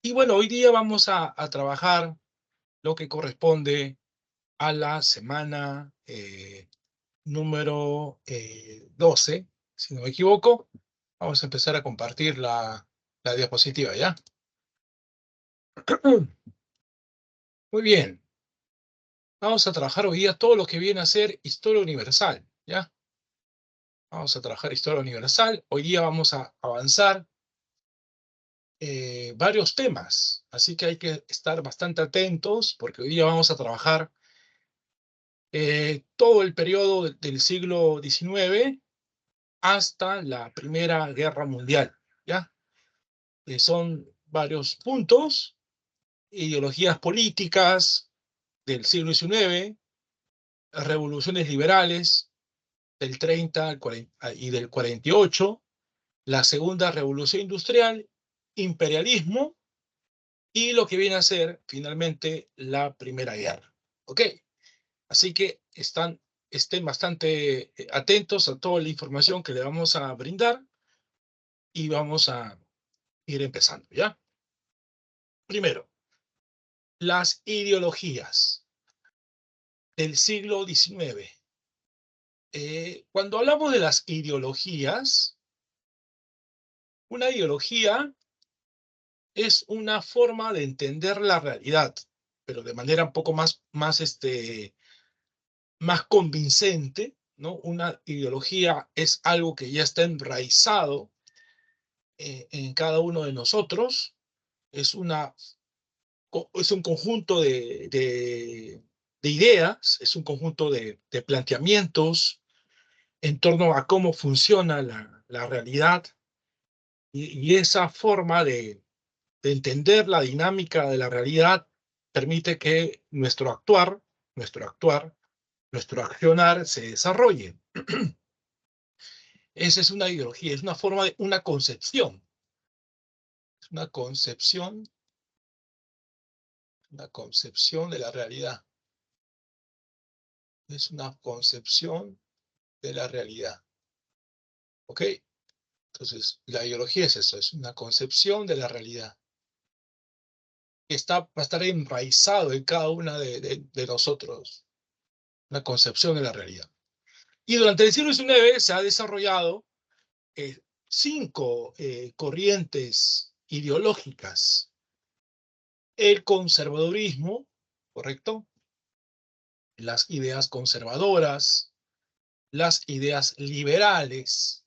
Y bueno, hoy día vamos a trabajar lo que corresponde a la semana número 12, si no me equivoco. Vamos a empezar a compartir la diapositiva, ¿ya? Muy bien. Vamos a trabajar hoy día todo lo que viene a ser historia universal, ¿ya? Vamos a trabajar historia universal. Hoy día vamos a avanzar varios temas, así que hay que estar bastante atentos porque hoy día vamos a trabajar todo el periodo del siglo XIX hasta la Primera Guerra Mundial, ¿ya? Son varios puntos, ideologías políticas del siglo XIX, revoluciones liberales del 30 al 40 y del 48, la Segunda Revolución Industrial, imperialismo y lo que viene a ser finalmente la Primera Guerra. ¿Ok? Así que estén bastante atentos a toda la información que le vamos a brindar y vamos a ir empezando, ¿ya? Primero, las ideologías del siglo XIX. Cuando hablamos de las ideologías, una ideología es una forma de entender la realidad, pero de manera un poco más convincente, ¿no? Una ideología es algo que ya está enraizado en cada uno de nosotros, es, es un conjunto de ideas, es un conjunto de planteamientos en torno a cómo funciona la realidad y esa forma de entender la dinámica de la realidad permite que nuestro actuar, nuestro accionar se desarrolle. Esa es una ideología, es una forma de una concepción, una concepción de la realidad. Es una concepción de la realidad. ¿Ok? Entonces, la ideología es eso, es una concepción de la realidad. Que va a estar enraizado en cada una de nosotros, una concepción de la realidad. Y durante el siglo XIX se ha desarrollado eh, cinco corrientes ideológicas. El conservadurismo, ¿correcto? Las ideas conservadoras, las ideas liberales,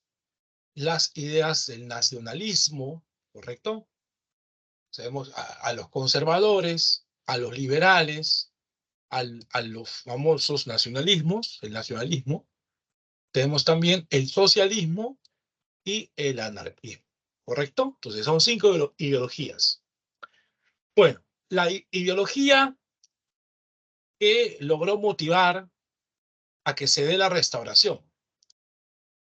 las ideas del nacionalismo, ¿correcto? Sabemos a los conservadores, a los liberales, a los famosos nacionalismos, el nacionalismo. Tenemos también el socialismo y el anarquismo, ¿correcto? Entonces son cinco ideologías. Bueno, la ideología que logró motivar a que se dé la restauración.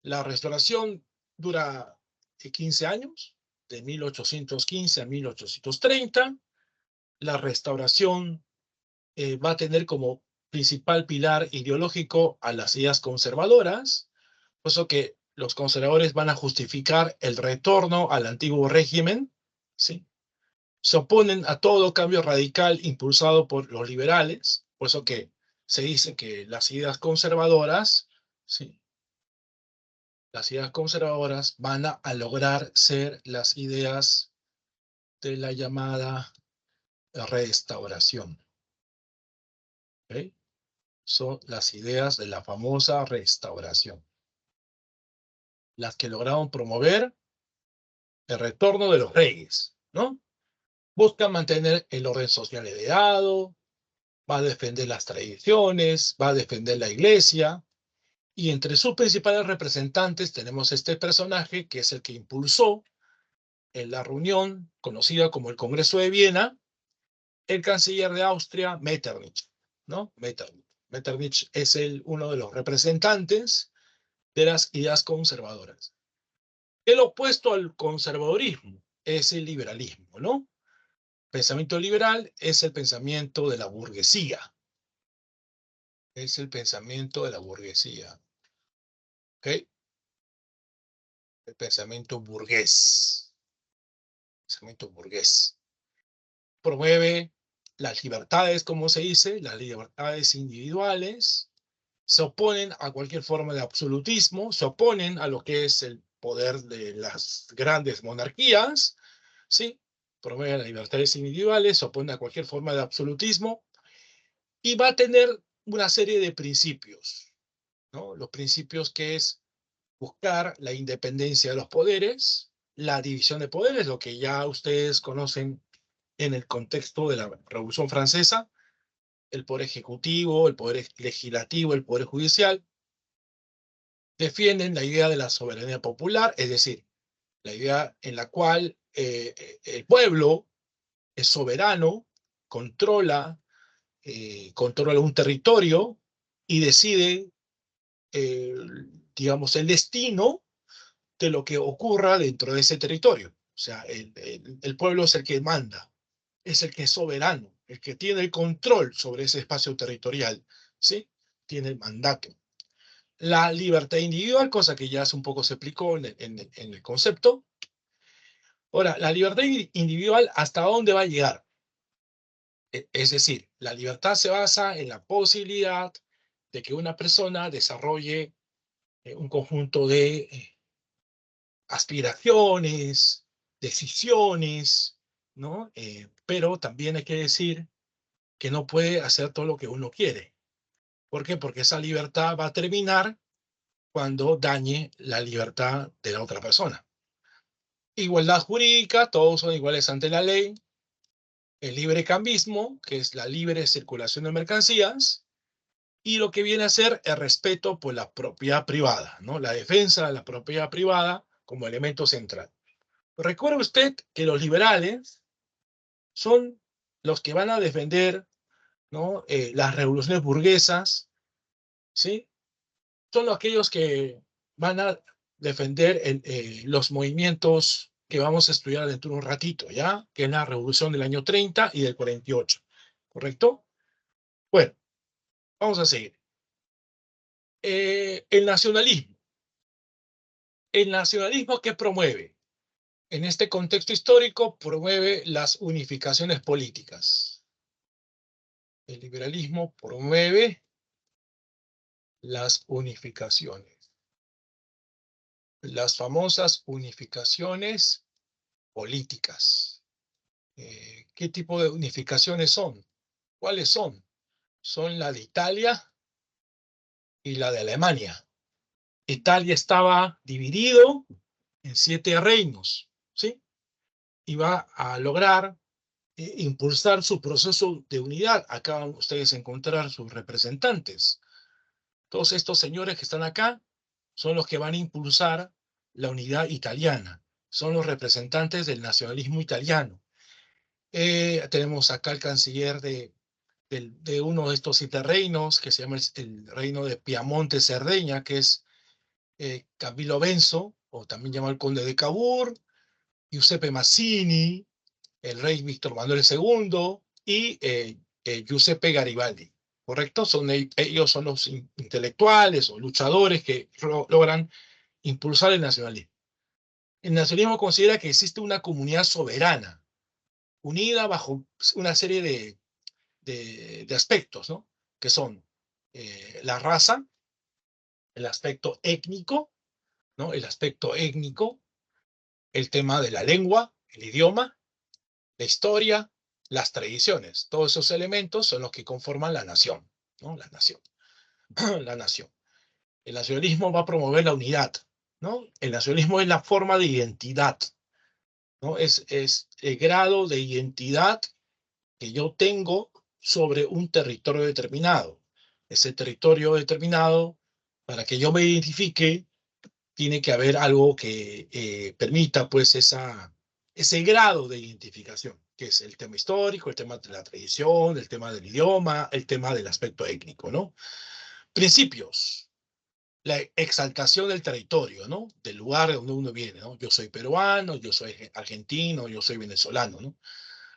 La restauración dura 15 años, de 1815 a 1830. La restauración va a tener como principal pilar ideológico a las ideas conservadoras, por eso que los conservadores van a justificar el retorno al antiguo régimen, ¿sí? Se oponen a todo cambio radical impulsado por los liberales, por eso que se dice que las ideas conservadoras, ¿sí? Las ideas conservadoras van a lograr ser las ideas de la llamada restauración. ¿Ok? Son las ideas de la famosa restauración, las que lograron promover el retorno de los reyes, ¿no? Buscan mantener el orden social heredado, va a defender las tradiciones, va a defender la iglesia, y entre sus principales representantes tenemos este personaje que es el que impulsó en la reunión conocida como el Congreso de Viena, el canciller de Austria, Metternich, ¿no? Metternich. Metternich es uno de los representantes de las ideas conservadoras. El opuesto al conservadorismo es el liberalismo, ¿no? Pensamiento liberal es el pensamiento de la burguesía. Es el pensamiento de la burguesía. ¿Ok? El pensamiento burgués. Pensamiento burgués. promueve las libertades, como se dice, las libertades individuales, se oponen a cualquier forma de absolutismo, se oponen a lo que es el poder de las grandes monarquías, ¿sí? Promueve las libertades individuales, se opone a cualquier forma de absolutismo y va a tener una serie de principios, ¿no? Los principios que es buscar la independencia de los poderes, la división de poderes, lo que ya ustedes conocen en el contexto de la Revolución Francesa, el poder ejecutivo, el poder legislativo, el poder judicial, defienden la idea de la soberanía popular, es decir, la idea en la cual el pueblo es soberano, controla, controla un territorio y decide, eh, digamos, el destino de lo que ocurra dentro de ese territorio. O sea, el pueblo es el que manda, es el que es soberano, el que tiene el control sobre ese espacio territorial, ¿sí? Tiene el mandato. La libertad individual, cosa que ya hace un poco se explicó en el concepto. Ahora, la libertad individual, ¿hasta dónde va a llegar? Es decir, la libertad se basa en la posibilidad de que una persona desarrolle un conjunto de aspiraciones, decisiones, ¿no? Pero también hay que decir que no puede hacer todo lo que uno quiere. ¿Por qué? Porque esa libertad va a terminar cuando dañe la libertad de la otra persona. Igualdad jurídica, todos son iguales ante la ley. El libre cambismo, que es la libre circulación de mercancías. Y lo que viene a ser el respeto por la propiedad privada, ¿no? La defensa de la propiedad privada como elemento central. Recuerde usted que los liberales son los que van a defender, ¿no? Las revoluciones burguesas, ¿sí? Son aquellos que van a defender los movimientos que vamos a estudiar dentro de un ratito, ¿ya? Que es la revolución del año 30 y del 48, ¿correcto? Bueno, vamos a seguir. El nacionalismo. El nacionalismo, ¿qué promueve? En este contexto histórico promueve las unificaciones políticas. El liberalismo promueve las unificaciones, las famosas unificaciones políticas. ¿Qué tipo de unificaciones son? ¿Cuáles son? Son la de Italia y la de Alemania. Italia estaba dividido en 7 reinos, ¿sí? Y va a lograr impulsar su proceso de unidad. Acá van ustedes a encontrar sus representantes. Todos estos señores que están acá son los que van a impulsar la unidad italiana. Son los representantes del nacionalismo italiano. Tenemos acá el canciller de uno de estos 7 reinos, que se llama el reino de Piamonte-Cerdeña, que es Camillo Benso, o también llamado el conde de Cavour, Giuseppe Mazzini, el rey Víctor Manuel II y Giuseppe Garibaldi, ¿correcto? Ellos son los intelectuales o luchadores que logran impulsar el nacionalismo. El nacionalismo considera que existe una comunidad soberana, unida bajo una serie de aspectos, ¿no? Que son la raza, el aspecto étnico, ¿no? El aspecto étnico, el tema de la lengua, el idioma, la historia, las tradiciones. Todos esos elementos son los que conforman la nación, ¿no? La nación. La nación. El nacionalismo va a promover la unidad, ¿no? El nacionalismo es la forma de identidad, ¿no? Es el grado de identidad que yo tengo sobre un territorio determinado. Ese territorio determinado, para que yo me identifique, tiene que haber algo que permita pues ese grado de identificación, que es el tema histórico, el tema de la tradición, el tema del idioma, el tema del aspecto étnico, ¿no? Principios. La exaltación del territorio, ¿no? Del lugar de donde uno viene, ¿no? Yo soy peruano, yo soy argentino, yo soy venezolano, ¿no?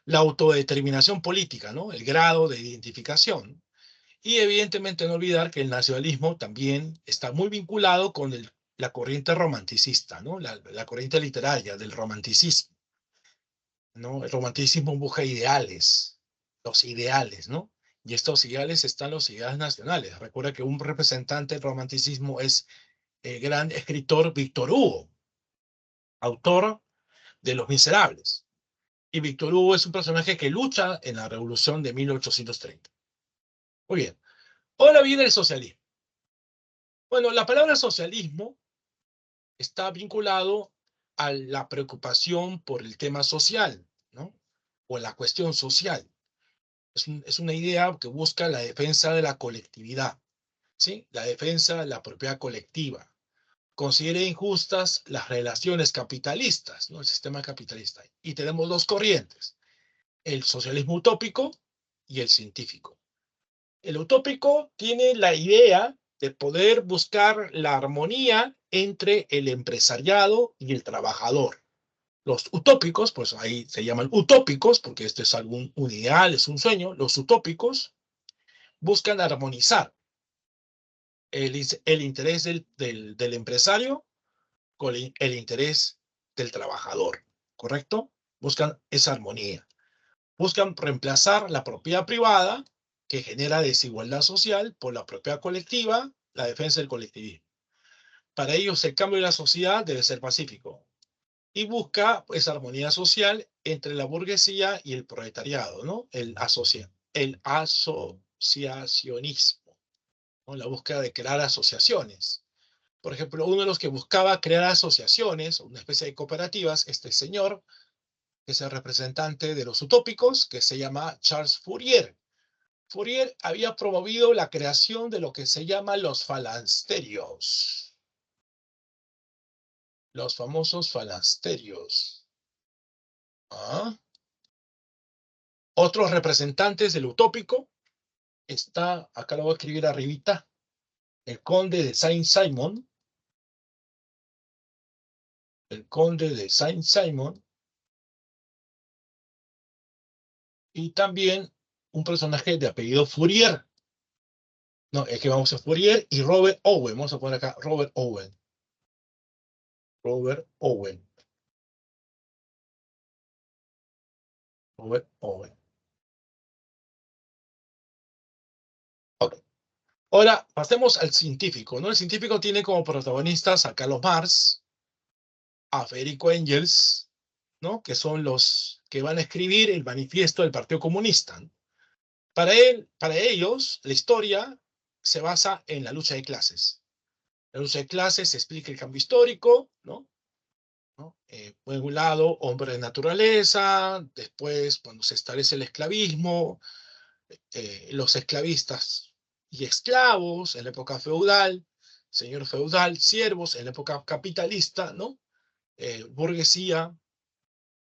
La autodeterminación política, ¿no? El grado de identificación. Y evidentemente no olvidar que el nacionalismo también está muy vinculado con la corriente romanticista, ¿no? La corriente literaria del romanticismo. ¿no? El romanticismo busca ideales, los ideales, ¿no? Y estos ideales están los ideales nacionales. Recuerda que un representante del romanticismo es el gran escritor Víctor Hugo, autor de Los Miserables. Y Víctor Hugo es un personaje que lucha en la Revolución de 1830. Muy bien. Ahora viene el socialismo. Bueno, la palabra socialismo está vinculado a la preocupación por el tema social, ¿no? O la cuestión social. Es una idea que busca la defensa de la colectividad, ¿sí? La defensa de la propiedad colectiva. Considera injustas las relaciones capitalistas, ¿no? El sistema capitalista. Y tenemos dos corrientes, el socialismo utópico y el científico. El utópico tiene la idea de poder buscar la armonía entre el empresariado y el trabajador. Los utópicos, pues ahí se llaman utópicos, porque esto es un ideal, es un sueño. Los utópicos buscan armonizar el interés del empresario con el interés del trabajador, ¿correcto? Buscan esa armonía. Buscan reemplazar la propiedad privada, que genera desigualdad social, por la propiedad colectiva, la defensa del colectivismo. Para ellos, el cambio de la sociedad debe ser pacífico y busca esa armonía social entre la burguesía y el proletariado, ¿no? El asociacionismo, ¿no? La búsqueda de crear asociaciones. Por ejemplo, uno de los que buscaba crear asociaciones, una especie de cooperativas, este señor, que es el representante de los utópicos, que se llama Charles Fourier. Fourier había promovido la creación de lo que se llama los falansterios, los famosos falansterios. ¿Ah? Otros representantes del utópico está, acá lo voy a escribir arribita, el conde de Saint-Simon, el conde de Saint-Simon, y también un personaje de apellido Fourier. No, es que vamos a Fourier y Robert Owen. Vamos a poner acá Robert Owen. Robert Owen. Robert Owen. Ok. Ahora, pasemos al científico, ¿no? El científico tiene como protagonistas a Carlos Marx, a Federico Engels, ¿no? Que son los que van a escribir el manifiesto del Partido Comunista. Para ellos, la historia se basa en la lucha de clases. La lucha de clases explica el cambio histórico, ¿no? ¿No? Por un lado, hombre de naturaleza, después, cuando se establece el esclavismo, los esclavistas y esclavos en la época feudal, señor feudal, siervos en la época capitalista, ¿no? Burguesía,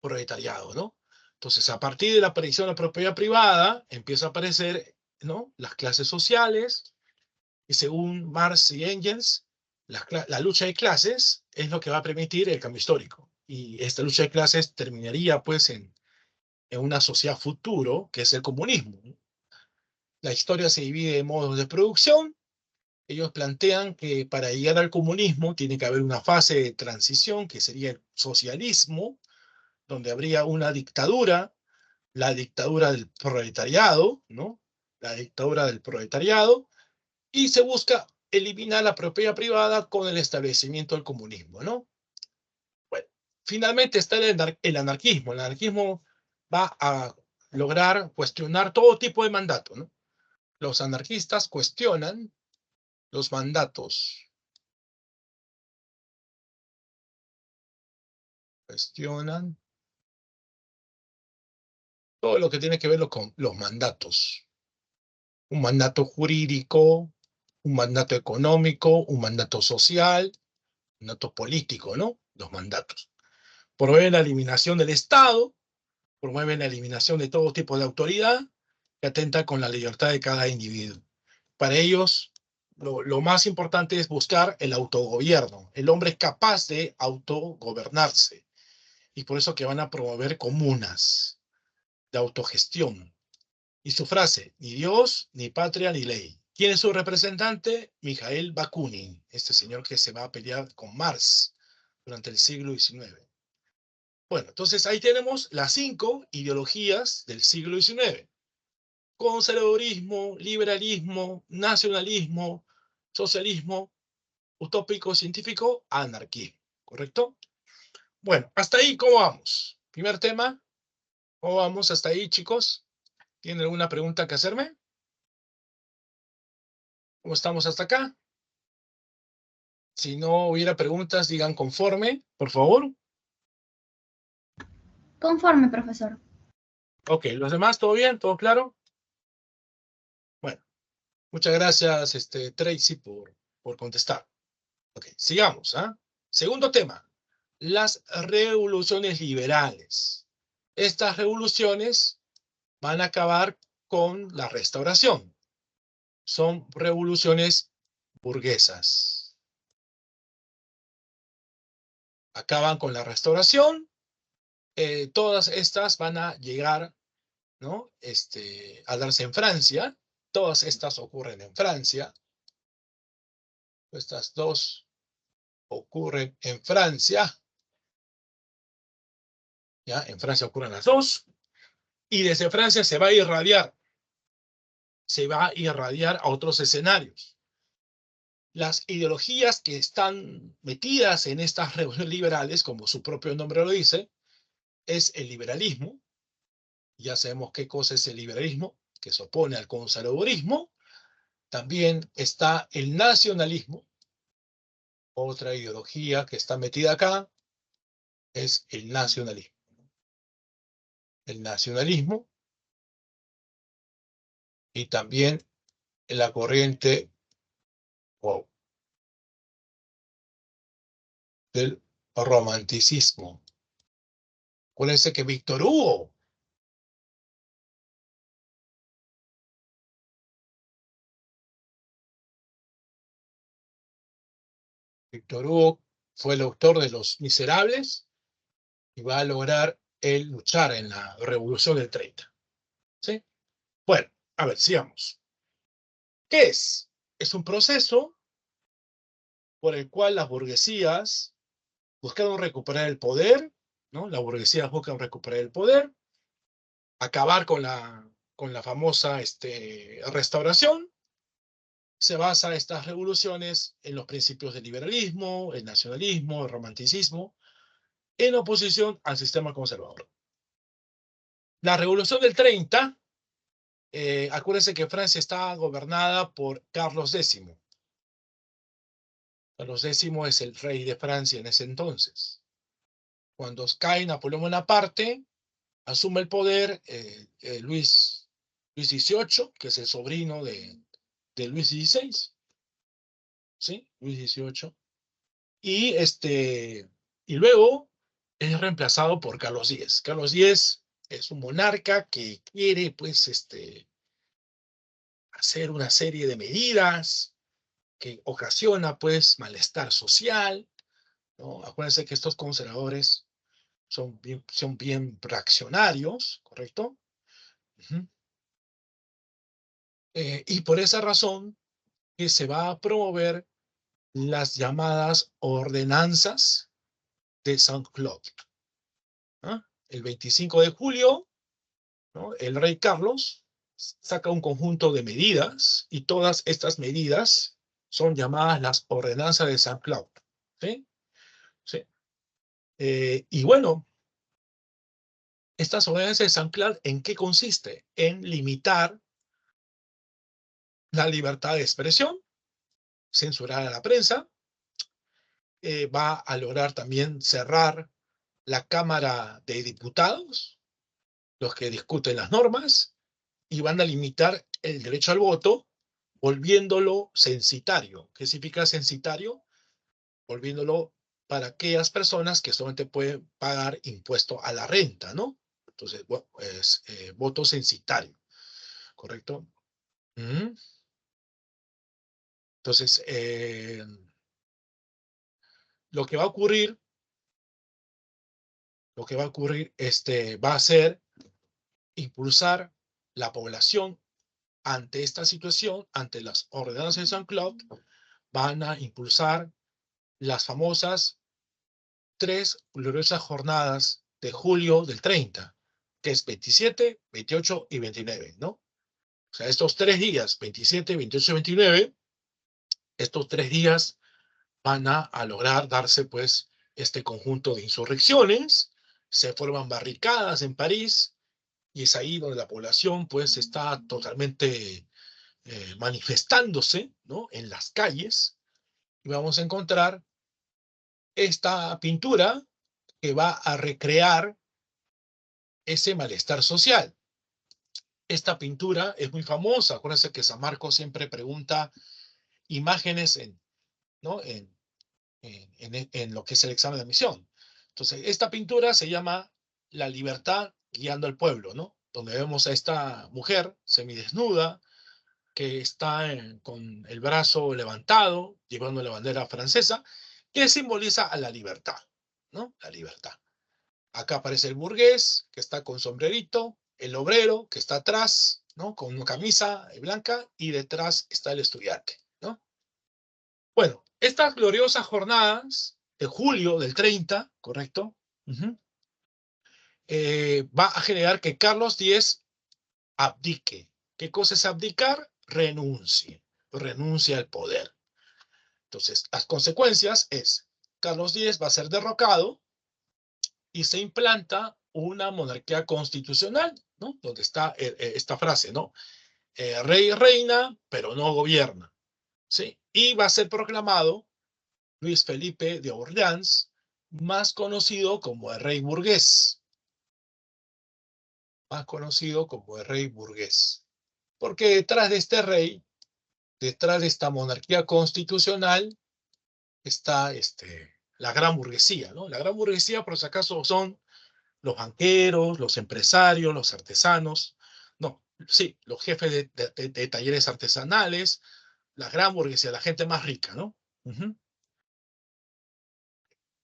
proletariado, ¿no? Entonces, a partir de la aparición de la propiedad privada, empieza a aparecer, ¿no? Las clases sociales, y según Marx y Engels, la lucha de clases es lo que va a permitir el cambio histórico. Y esta lucha de clases terminaría, pues, en una sociedad futuro, que es el comunismo, ¿no? La historia se divide en modos de producción. Ellos plantean que para llegar al comunismo tiene que haber una fase de transición, que sería el socialismo, donde habría una dictadura, la dictadura del proletariado, ¿no? La dictadura del proletariado, y se busca eliminar la propiedad privada con el establecimiento del comunismo, ¿no? Bueno, finalmente está el anarquismo. El anarquismo va a lograr cuestionar todo tipo de mandato, ¿no? Los anarquistas cuestionan los mandatos, cuestionan todo lo que tiene que ver con los mandatos. Un mandato jurídico, un mandato económico, un mandato social, un mandato político, ¿no? Los mandatos. Promueven la eliminación del Estado, promueven la eliminación de todo tipo de autoridad que atenta con la libertad de cada individuo. Para ellos, lo más importante es buscar el autogobierno. El hombre es capaz de autogobernarse. Y por eso que van a promover comunas de autogestión. Y su frase, ni Dios, ni patria, ni ley. ¿Quién es su representante? Mikhail Bakunin, este señor que se va a pelear con Marx durante el siglo XIX. Bueno, entonces ahí tenemos las 5 ideologías del siglo XIX. Conservadurismo, liberalismo, nacionalismo, socialismo, utópico científico, anarquismo. ¿Correcto? Bueno, hasta ahí, ¿cómo vamos? Primer tema, ¿cómo vamos hasta ahí, chicos? ¿Tienen alguna pregunta que hacerme? ¿Cómo estamos hasta acá? Si no hubiera preguntas, digan conforme, por favor. Conforme, profesor. Ok, ¿los demás todo bien? ¿Todo claro? Bueno, muchas gracias, Tracy, por contestar. Ok, sigamos, ¿ah? Segundo tema, las revoluciones liberales. Estas revoluciones van a acabar con la restauración. Son revoluciones burguesas. Acaban con la restauración. Todas estas van a llegar, ¿no? A darse en Francia. Todas estas ocurren en Francia. Estas dos ocurren en Francia. ¿Ya? En Francia ocurren las dos. Y desde Francia se va a irradiar a otros escenarios. Las ideologías que están metidas en estas revoluciones liberales, como su propio nombre lo dice, es el liberalismo. Ya sabemos qué cosa es el liberalismo, que se opone al conservadurismo. También está el nacionalismo. Otra ideología que está metida acá es el nacionalismo. El nacionalismo y también la corriente, wow, del romanticismo. Acuérdense que Víctor Hugo fue el autor de Los Miserables y va a lograr él luchar en la Revolución del 30. ¿Sí? Bueno, a ver, sigamos. ¿Qué es? Es un proceso por el cual las burguesías buscaron recuperar el poder, ¿no? Las burguesías buscan recuperar el poder, acabar con la famosa restauración. Se basa estas revoluciones en los principios del liberalismo, el nacionalismo, el romanticismo, en oposición al sistema conservador. La Revolución del 30, acuérdense que Francia estaba gobernada por Carlos X. Carlos X es el rey de Francia en ese entonces. Cuando cae Napoleón Bonaparte, asume el poder Luis XVIII, que es el sobrino de Luis XVI, ¿sí? Luis XVIII. Y luego es reemplazado por Carlos X. Carlos X es un monarca que quiere, pues, hacer una serie de medidas que ocasiona, pues, malestar social, ¿no? Acuérdense que estos conservadores son bien reaccionarios, ¿correcto? Uh-huh. Y por esa razón que se va a promover las llamadas ordenanzas de Saint-Claude. ¿Ah? El 25 de julio, ¿no? El rey Carlos saca un conjunto de medidas y todas estas medidas son llamadas las ordenanzas de Saint-Claude. ¿Sí? Sí. Y bueno, estas ordenanzas de Saint-Claude, ¿en qué consiste? En limitar la libertad de expresión, censurar a la prensa, va a lograr también cerrar la Cámara de Diputados, los que discuten las normas, y van a limitar el derecho al voto, volviéndolo censitario. ¿Qué significa censitario? Volviéndolo para aquellas personas que solamente pueden pagar impuesto a la renta, ¿no? Entonces, bueno, es voto censitario, ¿correcto? Entonces, lo que va a ocurrir, va a ser impulsar la población ante esta situación, ante las ordenanzas de Saint-Claude, van a impulsar las famosas 3 gloriosas jornadas de julio del 30, que es 27, 28 y 29, ¿no? O sea, estos 3 días, 27, 28 y 29, estos 3 días van a lograr darse, pues, este conjunto de insurrecciones, se forman barricadas en París, y es ahí donde la población, pues, está totalmente manifestándose, ¿no? En las calles, y vamos a encontrar esta pintura que va a recrear ese malestar social. Esta pintura es muy famosa. Acuérdense que San Marcos siempre pregunta imágenes ¿no? en lo que es el examen de admisión. Entonces, esta pintura se llama La libertad guiando al pueblo, ¿no? Donde vemos a esta mujer semidesnuda que está con el brazo levantado, llevando la bandera francesa, que simboliza a la libertad, ¿no? La libertad. Acá aparece el burgués, que está con sombrerito, el obrero, que está atrás, ¿no? Con una camisa blanca, y detrás está el estudiante, ¿no? Bueno, estas gloriosas jornadas de julio del 30, ¿correcto? Va a generar que Carlos X abdique. ¿Qué cosa es abdicar? Renuncia al poder. Entonces, las consecuencias es, Carlos X va a ser derrocado y se implanta una monarquía constitucional, ¿no? Donde está esta frase, ¿no? Rey reina, pero no gobierna, ¿sí? Y va a ser proclamado Luis Felipe de Orleans, más conocido como el rey burgués. Más conocido como el rey burgués. Porque detrás de este rey, detrás de esta monarquía constitucional, está la gran burguesía, ¿no? La gran burguesía, por si acaso, son los banqueros, los empresarios, los artesanos, no, sí, los jefes de talleres artesanales, la gran burguesía, la gente más rica, ¿no?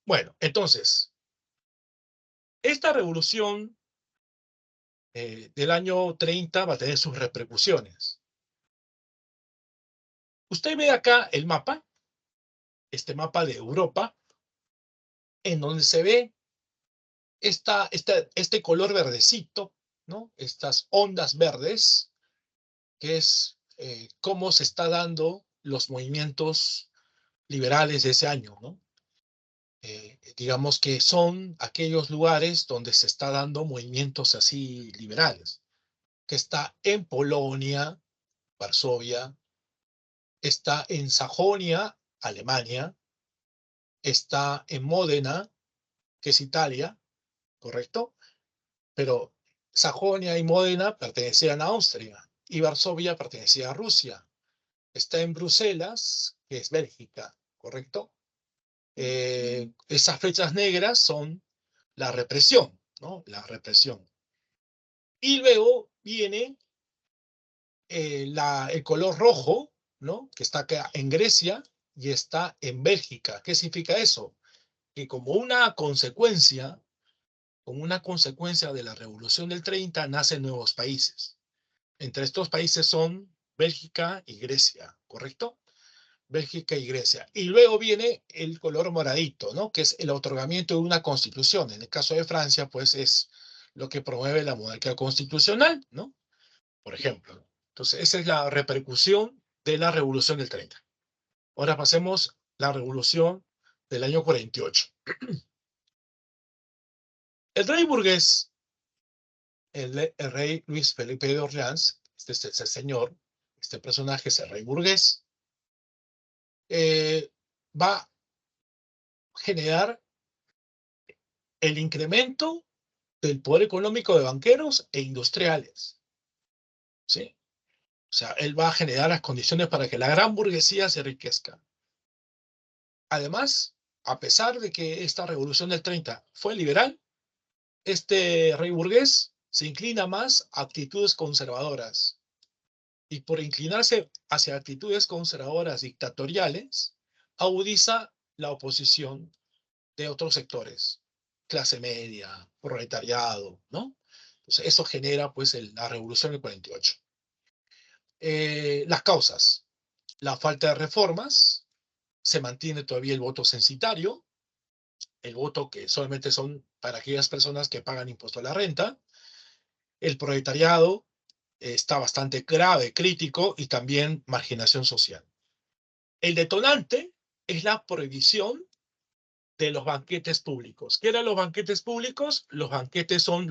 Bueno, entonces, esta revolución del año 30 va a tener sus repercusiones. Usted ve acá el mapa, este mapa de Europa, en donde se ve este color verdecito, ¿no? Estas ondas verdes, que es cómo se está dando los movimientos liberales de ese año, ¿no? Digamos que son aquellos lugares donde se está dando movimientos así liberales, que está en Polonia, Varsovia, está en Sajonia, Alemania, está en Módena, que es Italia, ¿correcto? Pero Sajonia y Módena pertenecían a Austria y Varsovia pertenecía a Rusia. Está en Bruselas, que es Bélgica, ¿correcto? Esas flechas negras son la represión, ¿no? La represión. Y luego viene el color rojo, ¿no? Que está acá en Grecia y está en Bélgica. ¿Qué significa eso? Que como una consecuencia de la Revolución del 30, nacen nuevos países. Entre estos países son Bélgica y Grecia, ¿correcto? Bélgica y Grecia. Y luego viene el color moradito, ¿no? Que es el otorgamiento de una constitución. En el caso de Francia, pues es lo que promueve la monarquía constitucional, ¿no? Por ejemplo. Entonces, esa es la repercusión de la Revolución del 30. Ahora pasemos a la Revolución del año 48. El rey burgués, el rey Luis Felipe de Orleans, este es el señor, este personaje es el rey burgués, va a generar el incremento del poder económico de banqueros e industriales, ¿sí? O sea, él va a generar las condiciones para que la gran burguesía se enriquezca. Además, a pesar de que esta revolución del 30 fue liberal, este rey burgués se inclina más a actitudes conservadoras. Y por inclinarse hacia actitudes conservadoras dictatoriales, agudiza la oposición de otros sectores, clase media, proletariado, ¿no? Entonces, eso genera, pues, la revolución del 48. Las causas: la falta de reformas, se mantiene todavía el voto censitario, el voto que solamente son para aquellas personas que pagan impuesto a la renta. El proletariado está bastante grave, crítico, y también marginación social. El detonante es la prohibición de los banquetes públicos. ¿Qué eran los banquetes públicos? Los banquetes son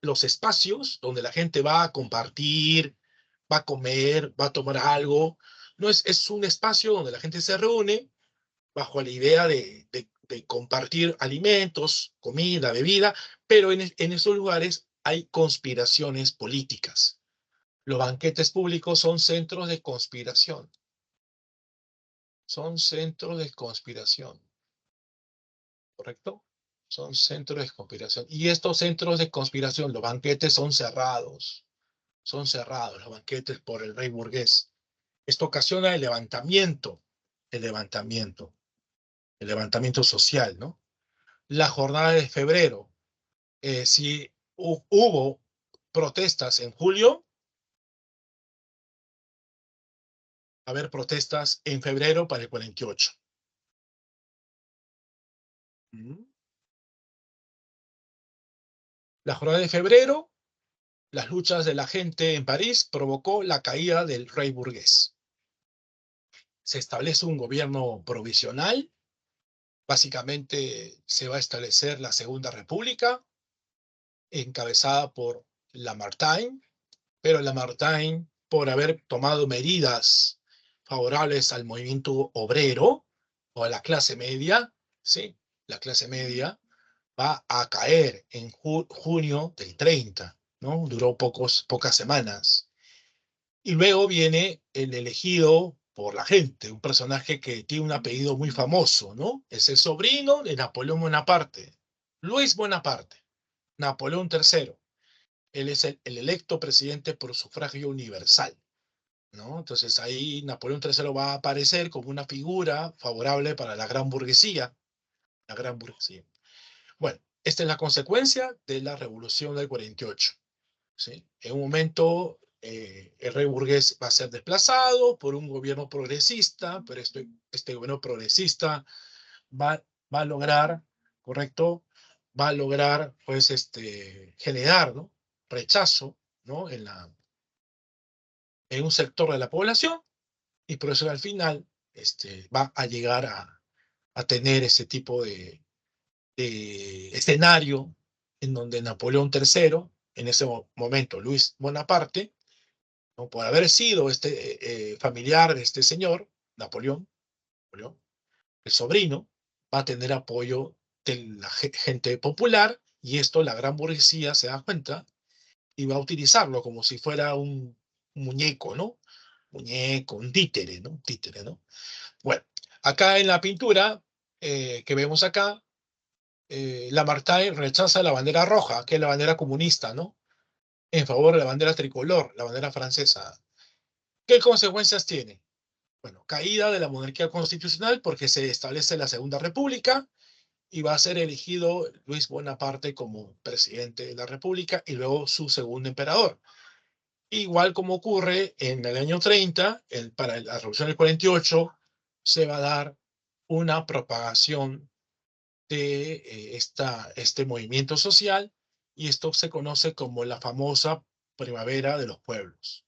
los espacios donde la gente va a compartir, va a comer, va a tomar algo. No es un espacio donde la gente se reúne bajo la idea de compartir alimentos, comida, bebida, pero en esos lugares hay conspiraciones políticas. Los banquetes públicos son centros de conspiración. Son centros de conspiración. ¿Correcto? Son centros de conspiración. Y estos centros de conspiración, los banquetes son cerrados. Son cerrados los banquetes por el rey burgués. Esto ocasiona el levantamiento, el levantamiento social, ¿no? La jornada de febrero. Si hubo protestas en julio, a haber protestas en febrero para el 48. La jornada de febrero, las luchas de la gente en París provocó la caída del rey burgués. Se establece un gobierno provisional. Básicamente se va a establecer la Segunda República, encabezada por Lamartine, pero Lamartine, por haber tomado medidas favorables al movimiento obrero o a la clase media, ¿sí? La clase media va a caer en junio del 30, ¿no? Duró pocas semanas. Y luego viene el elegido por la gente, un personaje que tiene un apellido muy famoso, ¿no? Es el sobrino de Napoleón Bonaparte, Luis Bonaparte, Napoleón III. Él es el electo presidente por sufragio universal, ¿no? Entonces ahí Napoleón III va a aparecer como una figura favorable para la gran burguesía, la gran burguesía. Bueno, esta es la consecuencia de la revolución del 48. ¿Sí? En un momento el rey burgués va a ser desplazado por un gobierno progresista, pero este gobierno progresista va, va a lograr, ¿correcto? Va a lograr, pues, generar, ¿no? Rechazo, ¿no? En un sector de la población, y por eso al final va a llegar a tener ese tipo de escenario en donde Napoleón III, en ese momento Luis Bonaparte, ¿no? Por haber sido familiar de este señor, Napoleón, el sobrino, va a tener apoyo de la gente popular, y esto la gran burguesía se da cuenta y va a utilizarlo como si fuera un muñeco, ¿no? Muñeco, un títere, ¿no? Un títere, ¿no? Bueno, acá en la pintura que vemos acá, Lamartine rechaza la bandera roja, que es la bandera comunista, ¿no? En favor de la bandera tricolor, la bandera francesa. ¿Qué consecuencias tiene? Bueno, caída de la monarquía constitucional porque se establece la Segunda República y va a ser elegido Luis Bonaparte como presidente de la República y luego su segundo emperador. Igual como ocurre en el año 30, para la Revolución del 48, se va a dar una propagación de este movimiento social, y esto se conoce como la famosa primavera de los pueblos,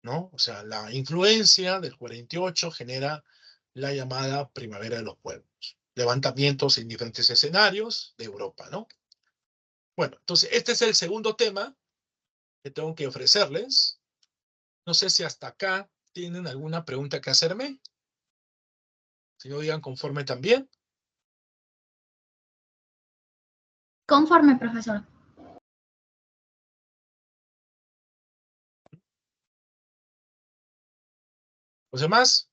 ¿no? O sea, la influencia del 48 genera la llamada primavera de los pueblos. Levantamientos en diferentes escenarios de Europa, ¿no? Bueno, entonces este es el segundo tema que tengo que ofrecerles. No sé si hasta acá tienen alguna pregunta que hacerme. Si no, digan conforme también. Conforme, profesor. ¿Los demás?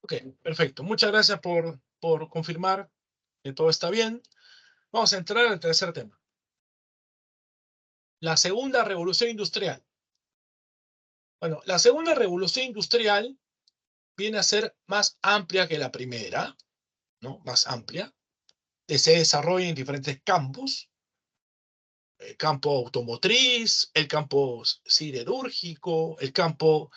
Ok, perfecto. Muchas gracias por confirmar que todo está bien. Vamos a entrar al tercer tema. La segunda revolución industrial. Bueno, la segunda revolución industrial viene a ser más amplia que la primera, ¿no? Más amplia. Se desarrolla en diferentes campos. El campo automotriz, el campo siderúrgico, el campo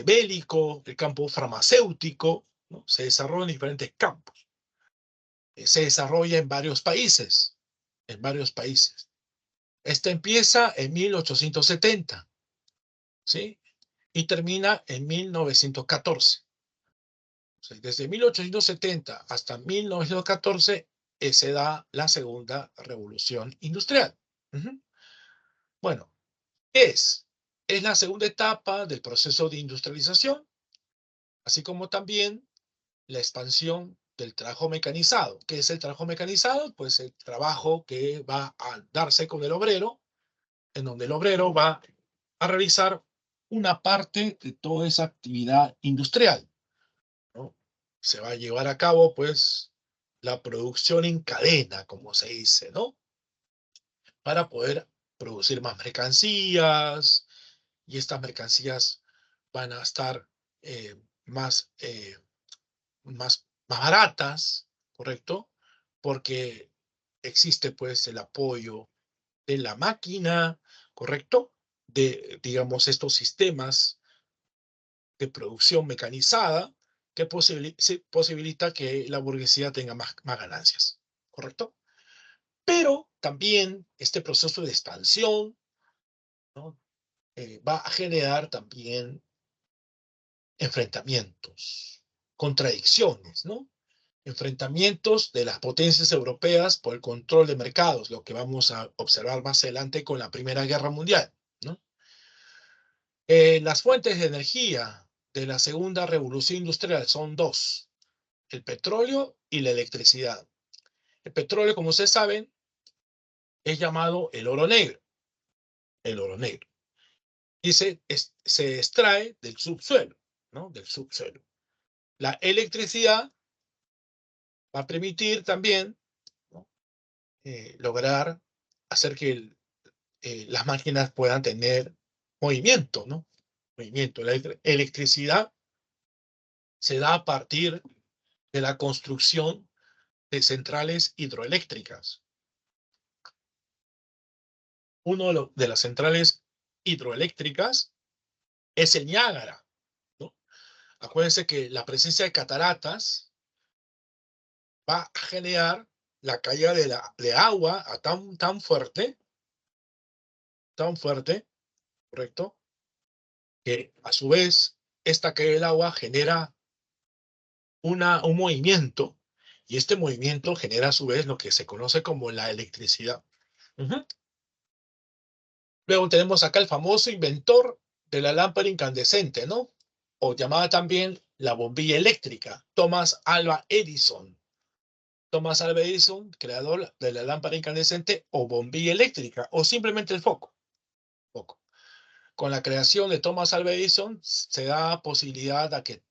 bélico, el campo farmacéutico, ¿no? Se desarrolla en diferentes campos. Se desarrolla en varios países, en varios países. Esta empieza en 1870, ¿sí? Y termina en 1914. O sea, desde 1870 hasta 1914 se da la segunda revolución industrial. Bueno, ¿qué es? Es la segunda etapa del proceso de industrialización, así como también la expansión del trabajo mecanizado. ¿Qué es el trabajo mecanizado? Pues el trabajo que va a darse con el obrero, en donde el obrero va a realizar una parte de toda esa actividad industrial, ¿no? Se va a llevar a cabo, pues, la producción en cadena, como se dice, ¿no? Para poder producir más mercancías, y estas mercancías van a estar eh, más, eh, más baratas, ¿correcto? Porque existe, pues, el apoyo de la máquina, ¿correcto? De, digamos, estos sistemas de producción mecanizada que posibilita que la burguesía tenga más ganancias, ¿correcto? Pero también este proceso de expansión, ¿no? Va a generar también enfrentamientos, contradicciones, ¿no? Enfrentamientos de las potencias europeas por el control de mercados, lo que vamos a observar más adelante con la Primera Guerra Mundial, ¿no? Las fuentes de energía de la segunda revolución industrial son dos: el petróleo y la electricidad. El petróleo, como ustedes saben, es llamado el oro negro, el oro negro. Y se extrae del subsuelo, ¿no? Del subsuelo. La electricidad va a permitir también, ¿no? Lograr hacer que las máquinas puedan tener movimiento, ¿no? Movimiento. La electricidad se da a partir de la construcción de centrales hidroeléctricas. Uno de las centrales hidroeléctricas es el Niágara, ¿no? Acuérdense que la presencia de cataratas va a generar la caída de agua tan fuerte, ¿correcto? Que a su vez esta caída del agua genera un movimiento, y este movimiento genera a su vez lo que se conoce como la electricidad. Luego tenemos acá el famoso inventor de la lámpara incandescente, ¿no? O llamada también la bombilla eléctrica, Thomas Alva Edison. Thomas Alva Edison, creador de la lámpara incandescente o bombilla eléctrica, o simplemente el foco. Con la creación de Thomas Alva Edison se da posibilidad a que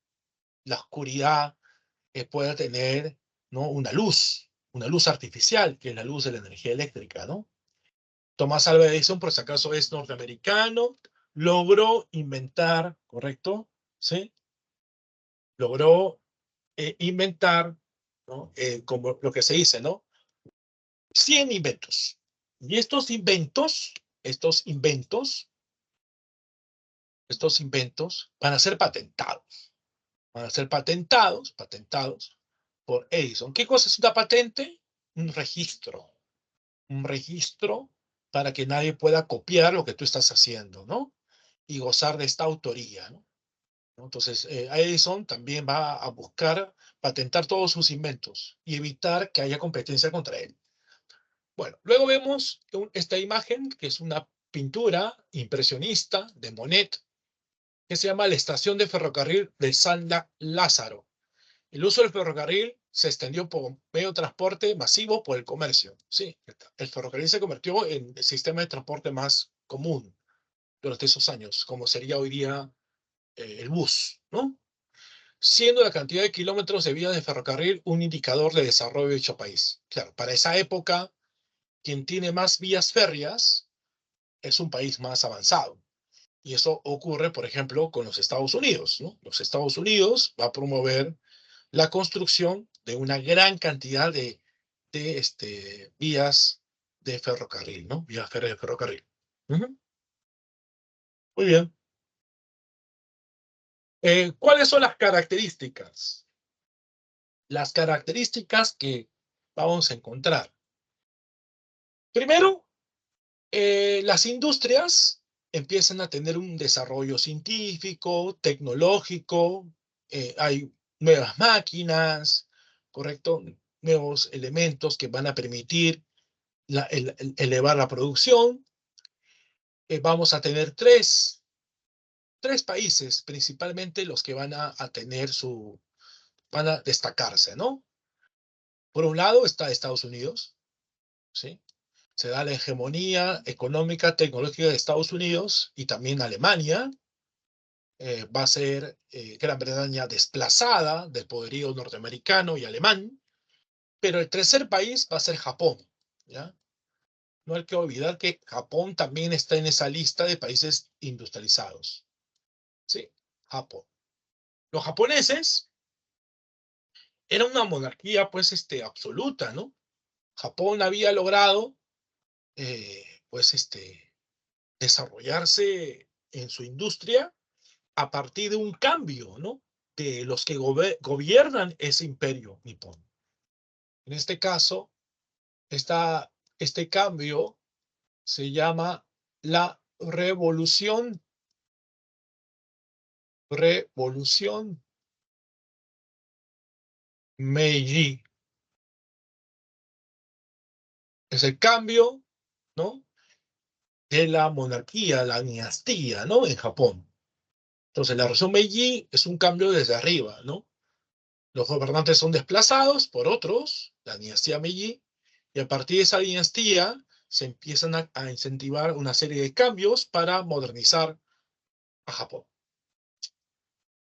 la oscuridad pueda tener, ¿no? Una luz artificial, que es la luz de la energía eléctrica, ¿no? Thomas Alva Edison, por si acaso, es norteamericano, logró inventar, ¿correcto? ¿Sí? Logró inventar, ¿no? Como lo que se dice, ¿no? 100 inventos. Y estos inventos van a ser patentados. Van a ser patentados por Edison. ¿Qué cosa es una patente? Un registro. Un registro para que nadie pueda copiar lo que tú estás haciendo, ¿no? Y gozar de esta autoría, ¿no? Entonces, Edison también va a buscar patentar todos sus inventos y evitar que haya competencia contra él. Bueno, luego vemos esta imagen, que es una pintura impresionista de Monet, que se llama La estación de ferrocarril de San Lázaro. El uso del ferrocarril se extendió por medio de transporte masivo por el comercio. Sí, el ferrocarril se convirtió en el sistema de transporte más común durante esos años, como sería hoy día el bus, ¿no? Siendo la cantidad de kilómetros de vías de ferrocarril un indicador de desarrollo de dicho país. Claro, para esa época, quien tiene más vías férreas es un país más avanzado. Y eso ocurre, por ejemplo, con los Estados Unidos, ¿no? Los Estados Unidos va a promover la construcción de una gran cantidad de vías de ferrocarril, ¿no? Vías férreas de ferrocarril. Muy bien. ¿Cuáles son las características? Las características que vamos a encontrar. Primero, las industrias empiezan a tener un desarrollo científico, tecnológico, hay nuevas máquinas, ¿correcto? Nuevos elementos que van a permitir elevar la producción. Vamos a tener tres países, principalmente los que van a tener van a destacarse, ¿no? Por un lado está Estados Unidos, ¿sí? Se da la hegemonía económica, tecnológica de Estados Unidos y también Alemania. Va a ser Gran Bretaña desplazada del poderío norteamericano y alemán, pero el tercer país va a ser Japón, ¿ya? No hay que olvidar que Japón también está en esa lista de países industrializados, ¿sí? Japón. Los japoneses eran una monarquía, pues, absoluta, ¿no? Japón había logrado, pues, desarrollarse en su industria a partir de un cambio, ¿no? De los que gobiernan ese imperio nipón. En este caso, este cambio se llama la revolución Meiji. Es el cambio, ¿no? De la monarquía, la dinastía, ¿no? En Japón. Entonces, la revolución Meiji es un cambio desde arriba, ¿no? Los gobernantes son desplazados por otros, la dinastía Meiji, y a partir de esa dinastía se empiezan a incentivar una serie de cambios para modernizar a Japón.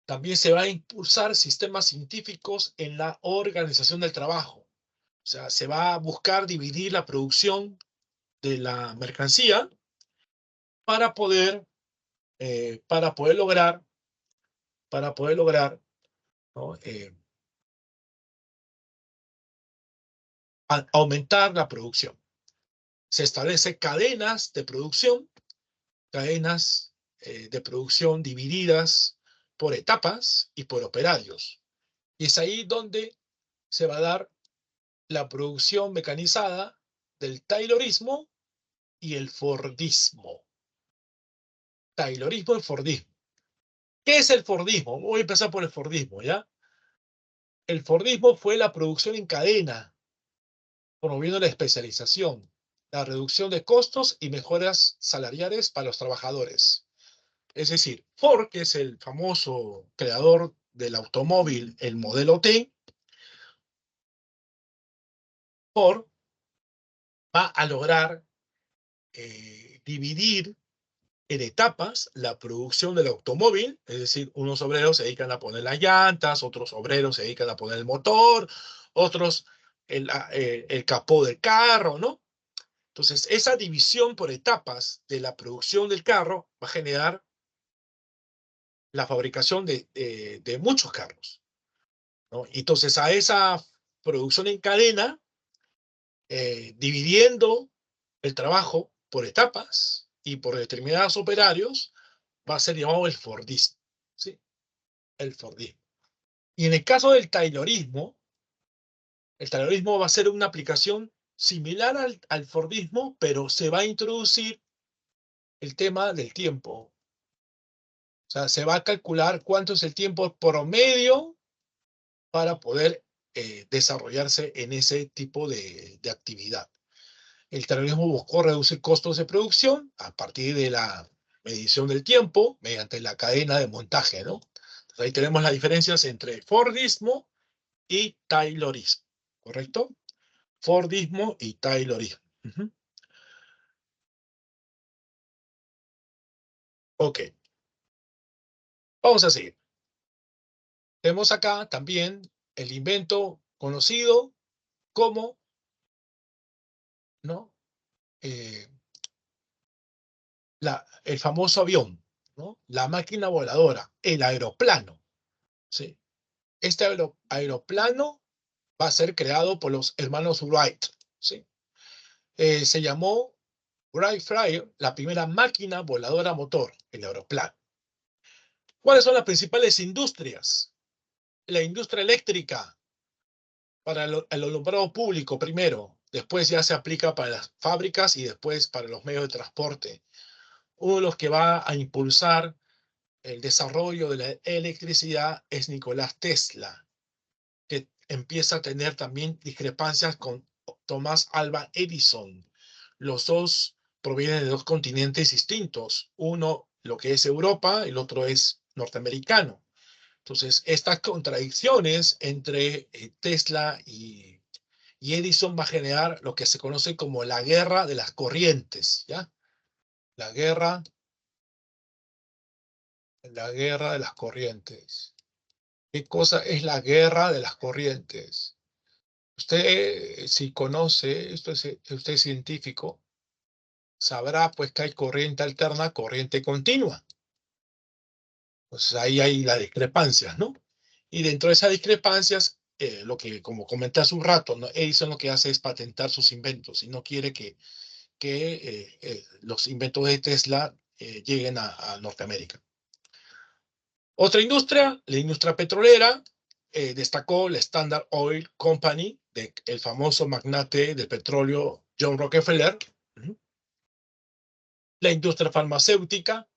También se va a impulsar sistemas científicos en la organización del trabajo. O sea, se va a buscar dividir la producción de la mercancía para poder, para poder lograr, ¿no? Aumentar la producción. Se establecen cadenas de producción divididas por etapas y por operarios. Y es ahí donde se va a dar la producción mecanizada del taylorismo y el fordismo. Taylorismo y fordismo. ¿Qué es el fordismo? Voy a empezar por el fordismo, ¿ya? El fordismo fue la producción en cadena, promoviendo la especialización, la reducción de costos y mejoras salariales para los trabajadores. Es decir, Ford, que es el famoso creador del automóvil, el modelo T, Ford va a lograr dividir en etapas la producción del automóvil, es decir, unos obreros se dedican a poner las llantas, otros obreros se dedican a poner el motor, otros el capó del carro, ¿no? Entonces, esa división por etapas de la producción del carro va a generar la fabricación de muchos carros, ¿no? Entonces, a esa producción en cadena, dividiendo el trabajo por etapas y por determinados operarios, va a ser llamado el Fordismo, ¿sí? El Fordismo. Y en el caso del taylorismo, el taylorismo va a ser una aplicación similar al Fordismo, pero se va a introducir el tema del tiempo. O sea, se va a calcular cuánto es el tiempo promedio para poder desarrollarse en ese tipo de actividad. El taylorismo buscó reducir costos de producción a partir de la medición del tiempo mediante la cadena de montaje, ¿no? Entonces, ahí tenemos las diferencias entre Fordismo y taylorismo, ¿correcto? Fordismo y taylorismo. Ok, vamos a seguir. Tenemos acá también el invento conocido como, ¿no? Eh, el famoso avión, ¿no? La máquina voladora, el aeroplano, ¿sí? Este aeroplano va a ser creado por los hermanos Wright, ¿sí? Se llamó Wright Flyer, la primera máquina voladora a motor, el aeroplano. ¿Cuáles son las principales industrias? La industria eléctrica para el alumbrado público primero, después ya se aplica para las fábricas y después para los medios de transporte. Uno de los que va a impulsar el desarrollo de la electricidad es Nicolás Tesla, que empieza a tener también discrepancias con Thomas Alva Edison. Los dos provienen de dos continentes distintos. Uno, lo que es Europa, el otro es norteamericano. Entonces, estas contradicciones entre Tesla y Edison va a generar lo que se conoce como la guerra de las corrientes, ¿ya? La guerra de las corrientes. ¿Qué cosa es la guerra de las corrientes? Usted, si conoce, usted es científico, sabrá pues que hay corriente alterna, corriente continua. Pues ahí hay las discrepancias, ¿no? Y dentro de esas discrepancias, lo que, como comenté hace un rato, ¿no? Edison lo que hace es patentar sus inventos y no quiere que los inventos de Tesla lleguen a Norteamérica. Otra industria, la industria petrolera, destacó la Standard Oil Company, del famoso magnate del petróleo John Rockefeller. La industria farmacéutica,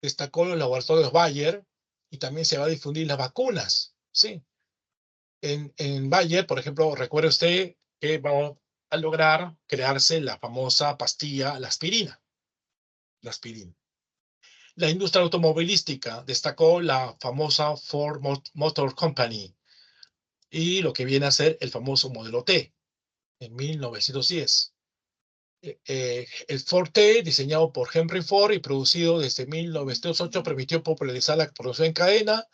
destacó los laboratorios Bayer y también se va a difundir las vacunas. Sí. En Bayer, por ejemplo, recuerde usted que vamos a lograr crearse la famosa pastilla, la aspirina. La aspirina. La industria automovilística destacó la famosa Ford Motor Company y lo que viene a ser el famoso modelo T en 1910. El Ford T, diseñado por Henry Ford y producido desde 1908, permitió popularizar la producción en cadena.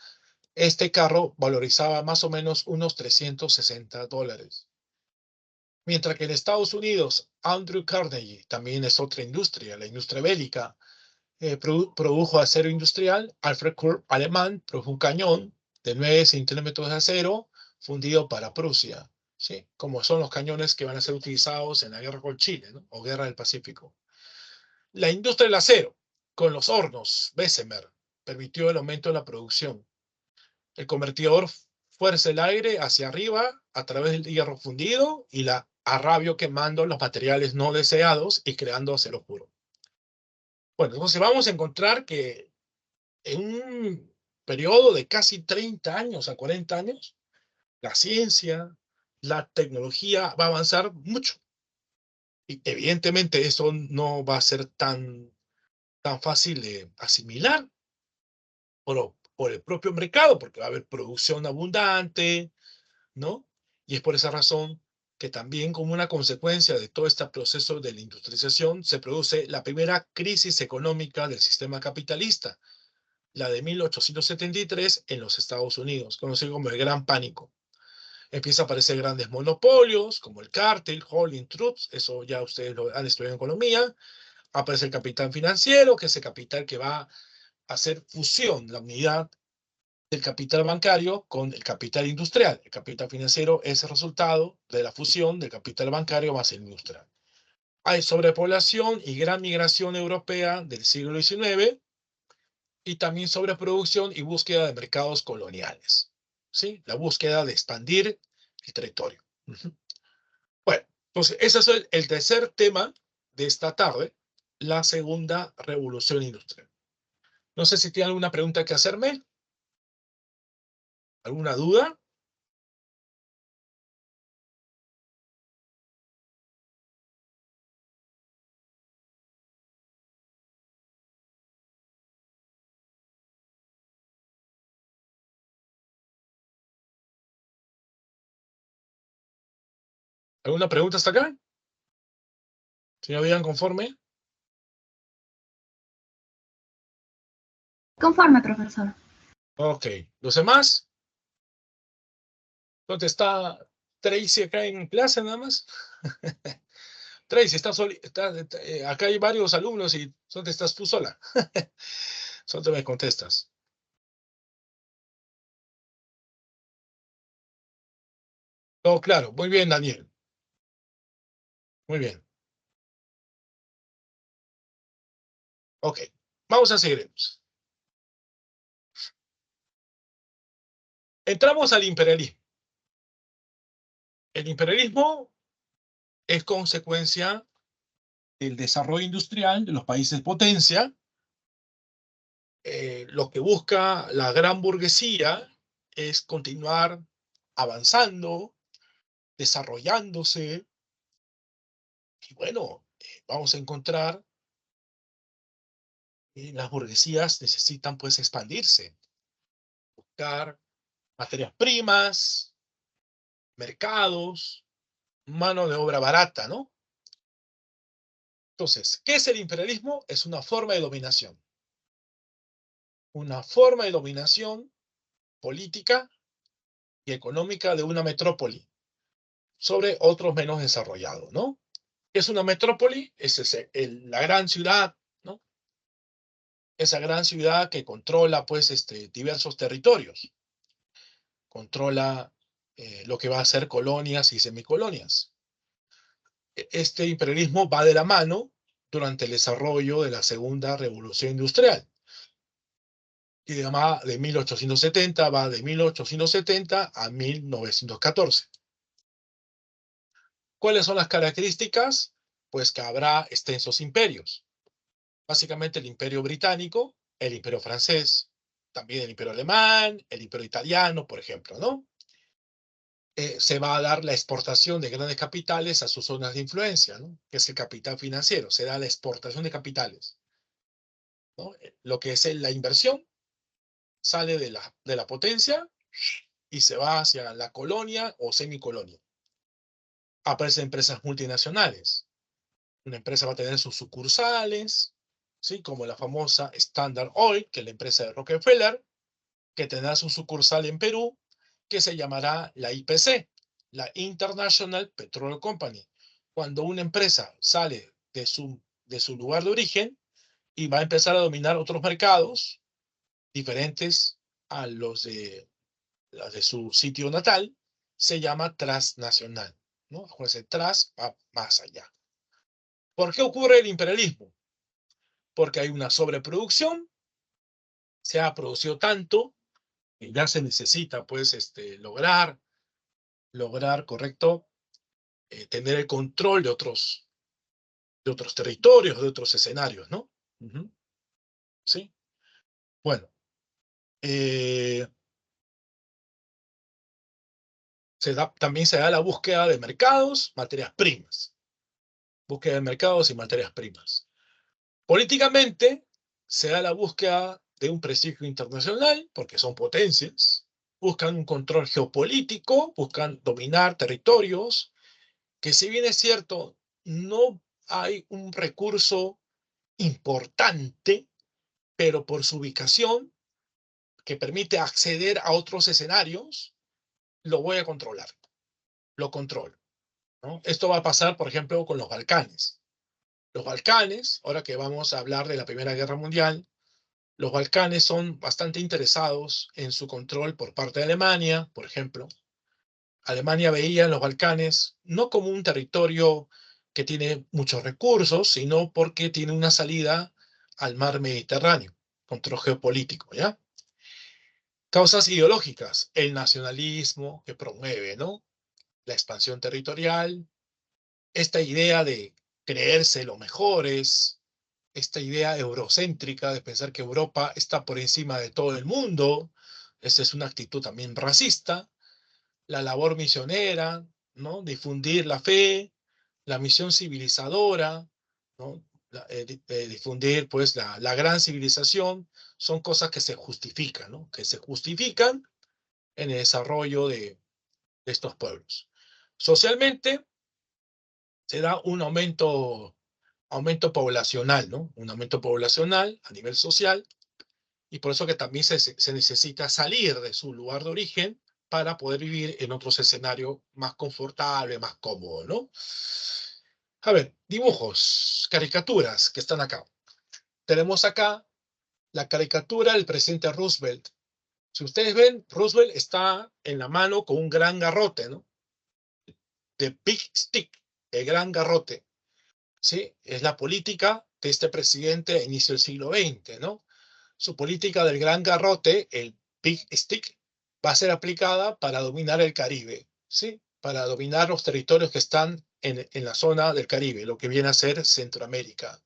Este carro valorizaba más o menos unos $360. Mientras que en Estados Unidos, Andrew Carnegie, también es otra industria, la industria bélica, produjo acero industrial. Alfred Krupp, alemán, produjo un cañón de 9 centímetros de acero fundido para Prusia, ¿sí? Como son los cañones que van a ser utilizados en la guerra con Chile, ¿no? O guerra del Pacífico. La industria del acero, con los hornos Bessemer, permitió el aumento de la producción. El convertidor fuerza el aire hacia arriba a través del hierro fundido y la arrabio quemando los materiales no deseados y creando acero puro. Bueno, entonces vamos a encontrar que en un periodo de casi 30 años a 40 años, la ciencia, la tecnología va a avanzar mucho. Y evidentemente eso no va a ser tan fácil de asimilar por el propio mercado, porque va a haber producción abundante, ¿no? Y es por esa razón que también como una consecuencia de todo este proceso de la industrialización se produce la primera crisis económica del sistema capitalista, la de 1873 en los Estados Unidos, conocido como el Gran Pánico. Empieza a aparecer grandes monopolios, como el cártel, Holding Trust, eso ya ustedes lo han estudiado en economía. Aparece el capital financiero, que es el capital que va a hacer fusión, la unidad del capital bancario con el capital industrial. El capital financiero es el resultado de la fusión del capital bancario más el industrial. Hay sobrepoblación y gran migración europea del siglo XIX y también sobreproducción y búsqueda de mercados coloniales. ¿Sí? La búsqueda de expandir el territorio. Bueno, entonces ese es el tercer tema de esta tarde, la segunda revolución industrial. No sé si tiene alguna pregunta que hacerme. ¿Alguna duda? ¿Alguna pregunta hasta acá? Señor Díaz, conforme. Conforme, profesor. Ok. ¿Los demás? ¿Dónde está Tracy acá en clase nada más? Tracy, acá hay varios alumnos y ¿dónde estás tú sola? Solo me contestas. Oh, claro. Muy bien, Daniel. Muy bien. Ok. Vamos a seguir. Entramos al imperialismo. El imperialismo es consecuencia del desarrollo industrial de los países potencia. Lo que busca la gran burguesía es continuar avanzando, desarrollándose, y bueno, vamos a encontrar que las burguesías necesitan pues expandirse, buscar materias primas, mercados, mano de obra barata, ¿no? Entonces, ¿qué es el imperialismo? Es una forma de dominación. Una forma de dominación política y económica de una metrópoli sobre otros menos desarrollados, ¿no? ¿Qué es una metrópoli? Es la gran ciudad, ¿no? Esa gran ciudad que controla, pues, diversos territorios. Controla lo que va a ser colonias y semicolonias. Este imperialismo va de la mano durante el desarrollo de la segunda revolución industrial. Y de 1870 va de 1870 a 1914. ¿Cuáles son las características? Pues que habrá extensos imperios. Básicamente el imperio británico, el imperio francés, también el imperio alemán, el imperio italiano, por ejemplo, ¿no? Se va a dar la exportación de grandes capitales a sus zonas de influencia, ¿no? Que es el capital financiero. Se da la exportación de capitales, ¿no? Lo que es la inversión sale de la potencia y se va hacia la colonia o semicolonia. Aparecen empresas multinacionales. Una empresa va a tener sus sucursales, ¿sí? Como la famosa Standard Oil, que es la empresa de Rockefeller, que tendrá su sucursal en Perú, que se llamará la IPC, la International Petroleum Company. Cuando una empresa sale de su lugar de origen y va a empezar a dominar otros mercados diferentes a los de su sitio natal, se llama transnacional, ¿no? Acuérdense, trans va más allá. ¿Por qué ocurre el imperialismo? Porque hay una sobreproducción, se ha producido tanto que ya se necesita, pues, lograr, correcto, tener el control de otros territorios, de otros escenarios, ¿no? Uh-huh. ¿Sí? Bueno, eh, también se da la búsqueda de mercados, materias primas. Búsqueda de mercados y materias primas. Políticamente, se da la búsqueda de un prestigio internacional, porque son potencias, buscan un control geopolítico, buscan dominar territorios, que si bien es cierto, no hay un recurso importante, pero por su ubicación, que permite acceder a otros escenarios, lo voy a controlar, lo controlo, ¿no? Esto va a pasar, por ejemplo, con los Balcanes. Los Balcanes, ahora que vamos a hablar de la Primera Guerra Mundial, los Balcanes son bastante interesados en su control por parte de Alemania, por ejemplo. Alemania veía en los Balcanes no como un territorio que tiene muchos recursos, sino porque tiene una salida al mar Mediterráneo, control geopolítico, ¿ya? Causas ideológicas, el nacionalismo que promueve, ¿no? La expansión territorial, esta idea de creerse los mejores, esta idea eurocéntrica de pensar que Europa está por encima de todo el mundo. Esa es una actitud también racista. La labor misionera, ¿no? Difundir la fe, la misión civilizadora, ¿no? Difundir pues la gran civilización, son cosas que se justifican, ¿no? Que se justifican en el desarrollo de estos pueblos. Socialmente se da un aumento poblacional, ¿no? Un aumento poblacional a nivel social, y por eso que también se necesita salir de su lugar de origen para poder vivir en otros escenarios más confortables, más cómodos, ¿no? A ver, dibujos, caricaturas que están acá. Tenemos acá la caricatura del presidente Roosevelt. Si ustedes ven, Roosevelt está en la mano con un gran garrote, ¿no? The Big Stick, el gran garrote. ¿Sí? Es la política de este presidente a inicio del siglo XX, ¿no? Su política del gran garrote, el Big Stick, va a ser aplicada para dominar el Caribe, ¿sí? Para dominar los territorios que están en la zona del Caribe, lo que viene a ser Centroamérica.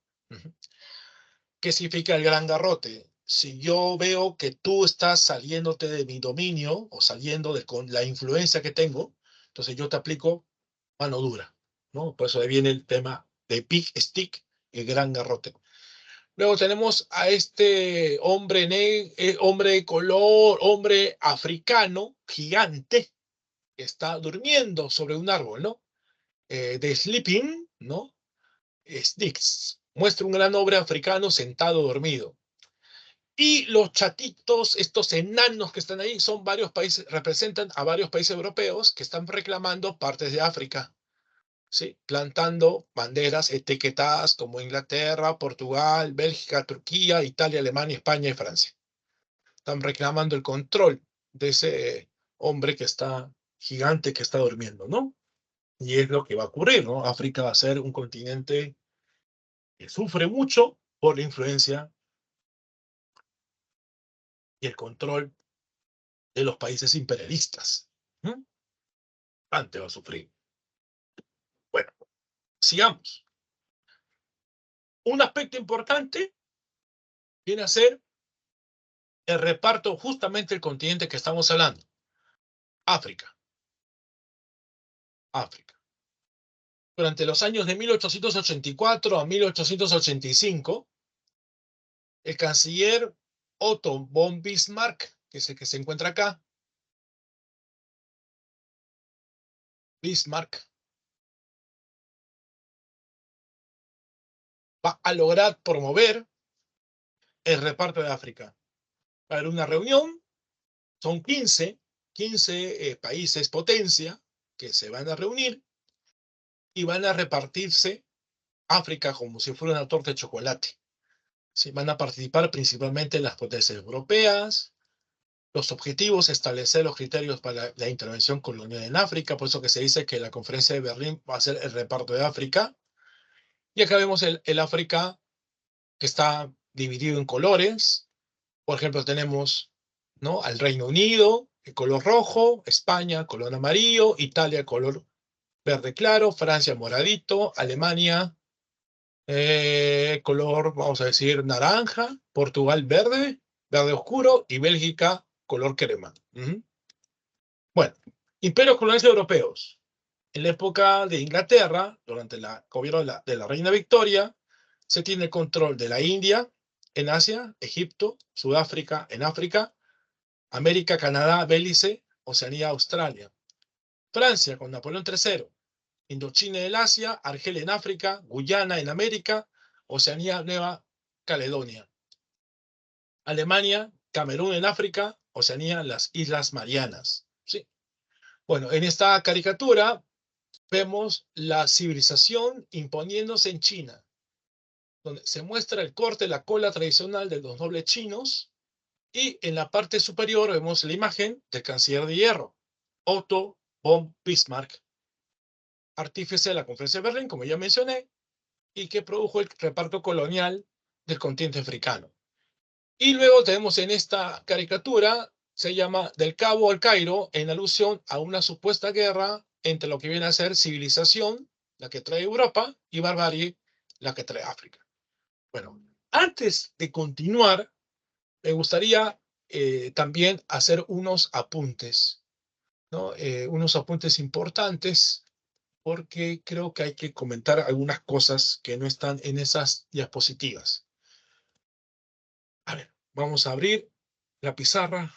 ¿Qué significa el gran garrote? Si yo veo que tú estás saliéndote de mi dominio o saliendo con la influencia que tengo, entonces yo te aplico mano dura, ¿no? Por eso ahí viene el tema de Big Stick, el gran garrote. Luego tenemos a este hombre de color, hombre africano, gigante, que está durmiendo sobre un árbol, ¿no? De Sleeping, ¿no? Sticks. Muestra un gran hombre africano sentado dormido. Y los chatitos, estos enanos que están ahí, son varios países, representan a varios países europeos que están reclamando partes de África, ¿sí? Plantando banderas etiquetadas como Inglaterra, Portugal, Bélgica, Turquía, Italia, Alemania, España y Francia. Están reclamando el control de ese hombre que está gigante, que está durmiendo, ¿no? Y es lo que va a ocurrir, ¿no? África va a ser un continente que sufre mucho por la influencia y el control de los países imperialistas. Antes va a sufrir. Bueno, sigamos. Un aspecto importante viene a ser el reparto, justamente el continente que estamos hablando. África. África. Durante los años de 1884 a 1885, el canciller Otto von Bismarck, que es el que se encuentra acá, Bismarck, va a lograr promover el reparto de África. Va a haber una reunión, son 15 países potencia que se van a reunir y van a repartirse África como si fuera una torta de chocolate. ¿Sí? Van a participar principalmente las potencias europeas. Los objetivos, establecer los criterios para la intervención colonial en África, por eso que se dice que la conferencia de Berlín va a ser el reparto de África. Y acá vemos el África que está dividido en colores. Por ejemplo, tenemos, ¿no?, al Reino Unido, el color rojo, España, color amarillo, Italia, color verde claro, Francia, moradito, Alemania, color, vamos a decir, naranja, Portugal, verde, verde oscuro, y Bélgica, color crema. Bueno, imperios coloniales europeos. En la época de Inglaterra, durante el gobierno de la reina Victoria, se tiene control de la India en Asia, Egipto, Sudáfrica en África, América, Canadá, Belice, Oceanía, Australia. Francia con Napoleón III, Indochina en el Asia, Argelia en África, Guyana en América, Oceanía, Nueva Caledonia. Alemania, Camerún en África, Oceanía, las Islas Marianas. ¿Sí? Bueno, en esta caricatura vemos la civilización imponiéndose en China, donde se muestra el corte de la cola tradicional de los nobles chinos, y en la parte superior vemos la imagen del canciller de hierro, Otto von Bismarck, artífice de la Conferencia de Berlín, como ya mencioné, y que produjo el reparto colonial del continente africano. Y luego tenemos en esta caricatura, se llama Del Cabo al Cairo, en alusión a una supuesta guerra entre lo que viene a ser civilización, la que trae Europa, y barbarie, la que trae África. Bueno, antes de continuar, me gustaría también hacer unos apuntes, ¿no? Unos apuntes importantes, porque creo que hay que comentar algunas cosas que no están en esas diapositivas. A ver, vamos a abrir la pizarra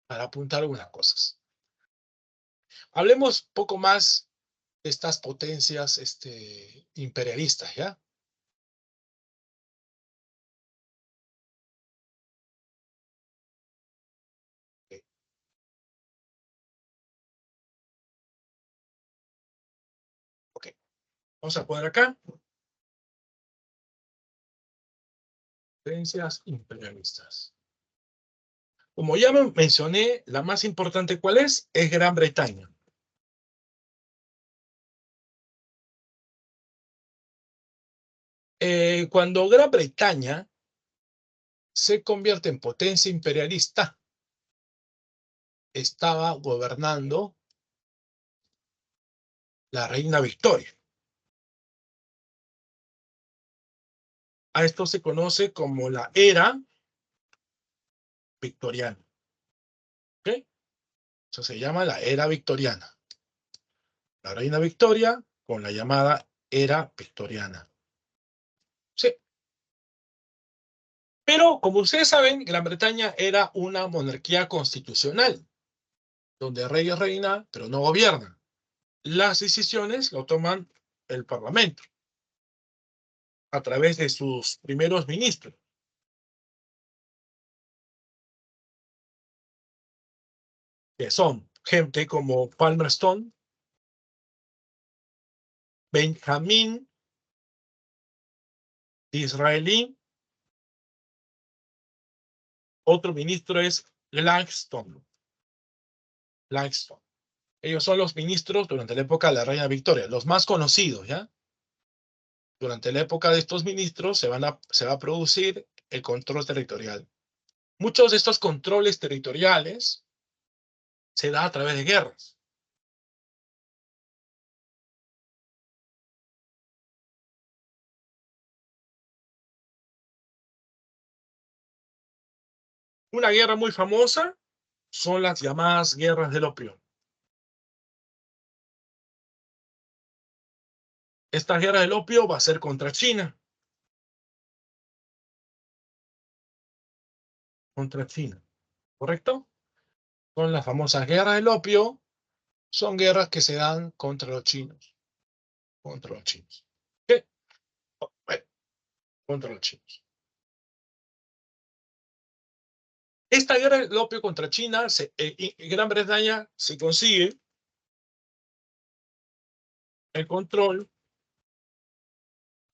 para apuntar algunas cosas. Hablemos poco más de estas potencias imperialistas, ¿ya? Okay. Ok, vamos a poner acá potencias imperialistas. Como ya mencioné, la más importante, ¿cuál es? Es Gran Bretaña. Cuando Gran Bretaña se convierte en potencia imperialista, estaba gobernando la reina Victoria. A esto se conoce como la era victoriana. ¿Ok? Eso se llama la era victoriana. La reina Victoria con la llamada era victoriana. Sí. Pero, como ustedes saben, Gran Bretaña era una monarquía constitucional, donde el rey reina, pero no gobierna. Las decisiones lo toman el Parlamento, a través de sus primeros ministros, que son gente como Palmerston, Benjamin Disraeli, otro ministro es Gladstone. Gladstone. Ellos son los ministros durante la época de la reina Victoria, los más conocidos, ¿ya? Durante la época de estos ministros se va a producir el control territorial. Muchos de estos controles territoriales se da a través de guerras. Una guerra muy famosa son las llamadas guerras del opio. Esta guerra del opio va a ser contra China. Contra China, ¿correcto? Son las famosas guerras del opio, son guerras que se dan contra los chinos. Contra los chinos. ¿Qué? Bueno, contra los chinos. Esta guerra del opio contra China, en Gran Bretaña se consigue el control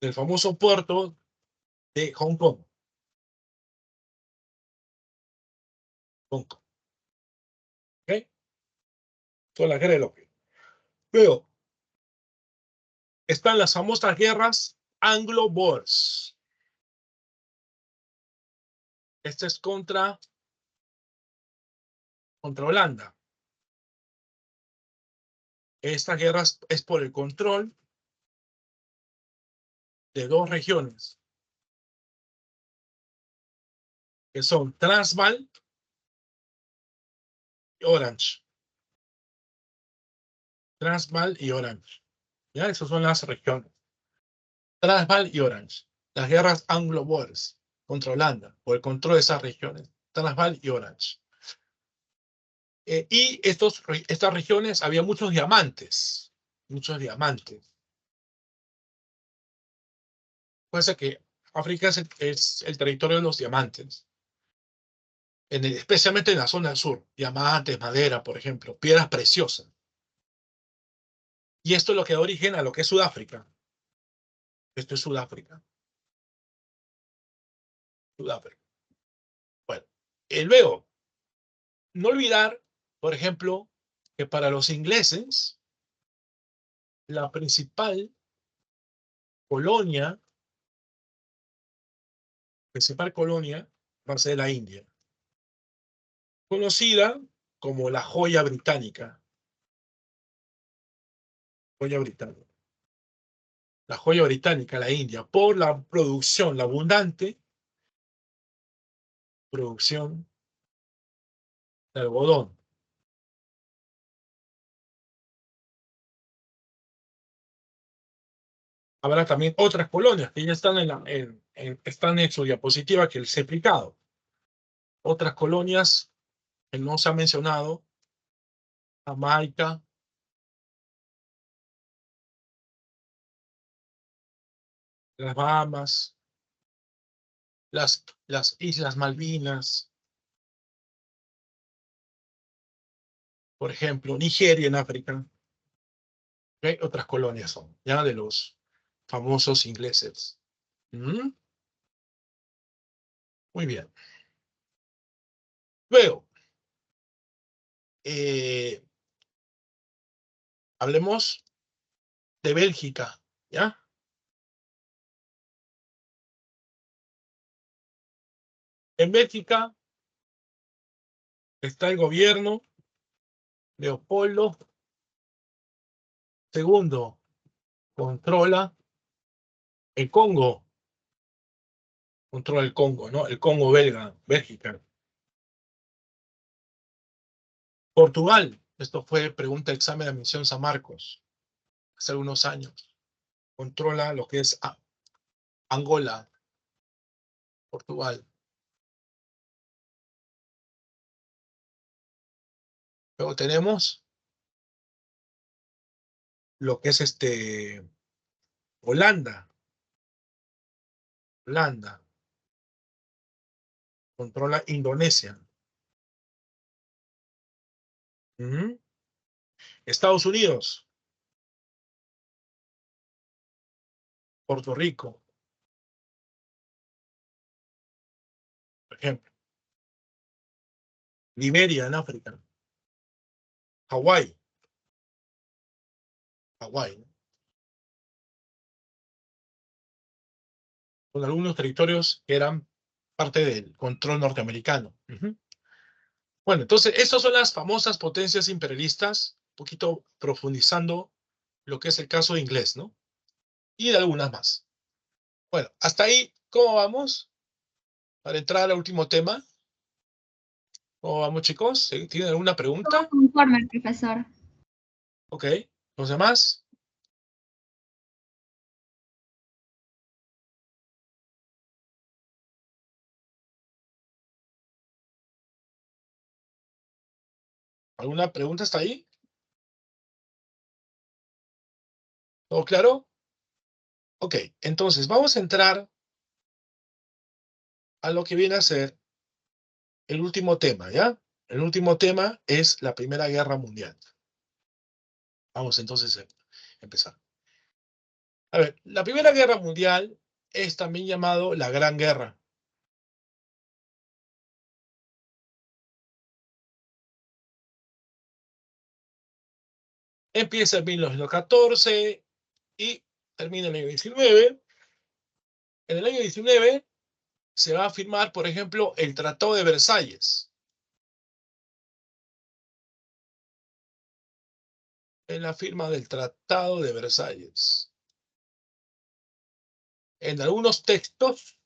del famoso puerto de Hong Kong. Hong Kong. ¿Ok? Son las guerras del opio. Luego, están las famosas guerras Anglo-Boers. Esta es contra Holanda. Esta guerra es por el control de dos regiones, que son Transvaal y Orange. Transvaal y Orange. ¿Ya? Esas son las regiones. Transvaal y Orange. Las guerras Anglo-Boers contra Holanda por el control de esas regiones. Transvaal y Orange. Y estas regiones había muchos diamantes. Muchos diamantes. Puede ser que África es el territorio de los diamantes. Especialmente en la zona del sur. Diamantes, madera, por ejemplo. Piedras preciosas. Y esto es lo que da origen a lo que es Sudáfrica. Esto es Sudáfrica. Sudáfrica. Bueno, luego, no olvidar, por ejemplo, que para los ingleses, la principal colonia va a ser la India, conocida como la joya británica. Joya británica. La joya británica, la India, por la producción, la abundante producción de algodón. Habrá también otras colonias que ya están están en su diapositiva que les he explicado. Otras colonias que no se han mencionado: Jamaica, las Bahamas, las Islas Malvinas, por ejemplo, Nigeria en África. ¿Okay? Otras colonias son, ya de los famosos ingleses. ¿Mm? Muy bien. Luego, eh, hablemos de Bélgica, ¿ya? En Bélgica está el gobierno Leopoldo II controla el Congo. Controla el Congo, ¿no? El Congo belga, Bélgica. Portugal. Esto fue pregunta de examen de admisión San Marcos. Hace algunos años. Controla lo que es Angola. Portugal. Luego tenemos lo que es Holanda. Holanda. Controla Indonesia. Estados Unidos. Puerto Rico. Por ejemplo. Liberia en África. Hawái. Hawái, ¿no? Con algunos territorios que eran parte del control norteamericano. Bueno, entonces, estas son las famosas potencias imperialistas, un poquito profundizando lo que es el caso de inglés, ¿no? Y de algunas más. Bueno, hasta ahí, ¿cómo vamos? Para entrar al último tema. ¿Cómo vamos, chicos? ¿Tienen alguna Todo pregunta? conforme, profesor. Ok. ¿Los demás? ¿Alguna pregunta hasta ahí? ¿Todo claro? Ok, entonces vamos a entrar a lo que viene a ser el último tema, ¿ya? El último tema es la Primera Guerra Mundial. Vamos entonces a empezar. A ver, la Primera Guerra Mundial es también llamado la Gran Guerra. Empieza en 1914 y termina en el año 19. En el año 19 se va a firmar, por ejemplo, el Tratado de Versalles. En la firma del Tratado de Versalles. En algunos textos,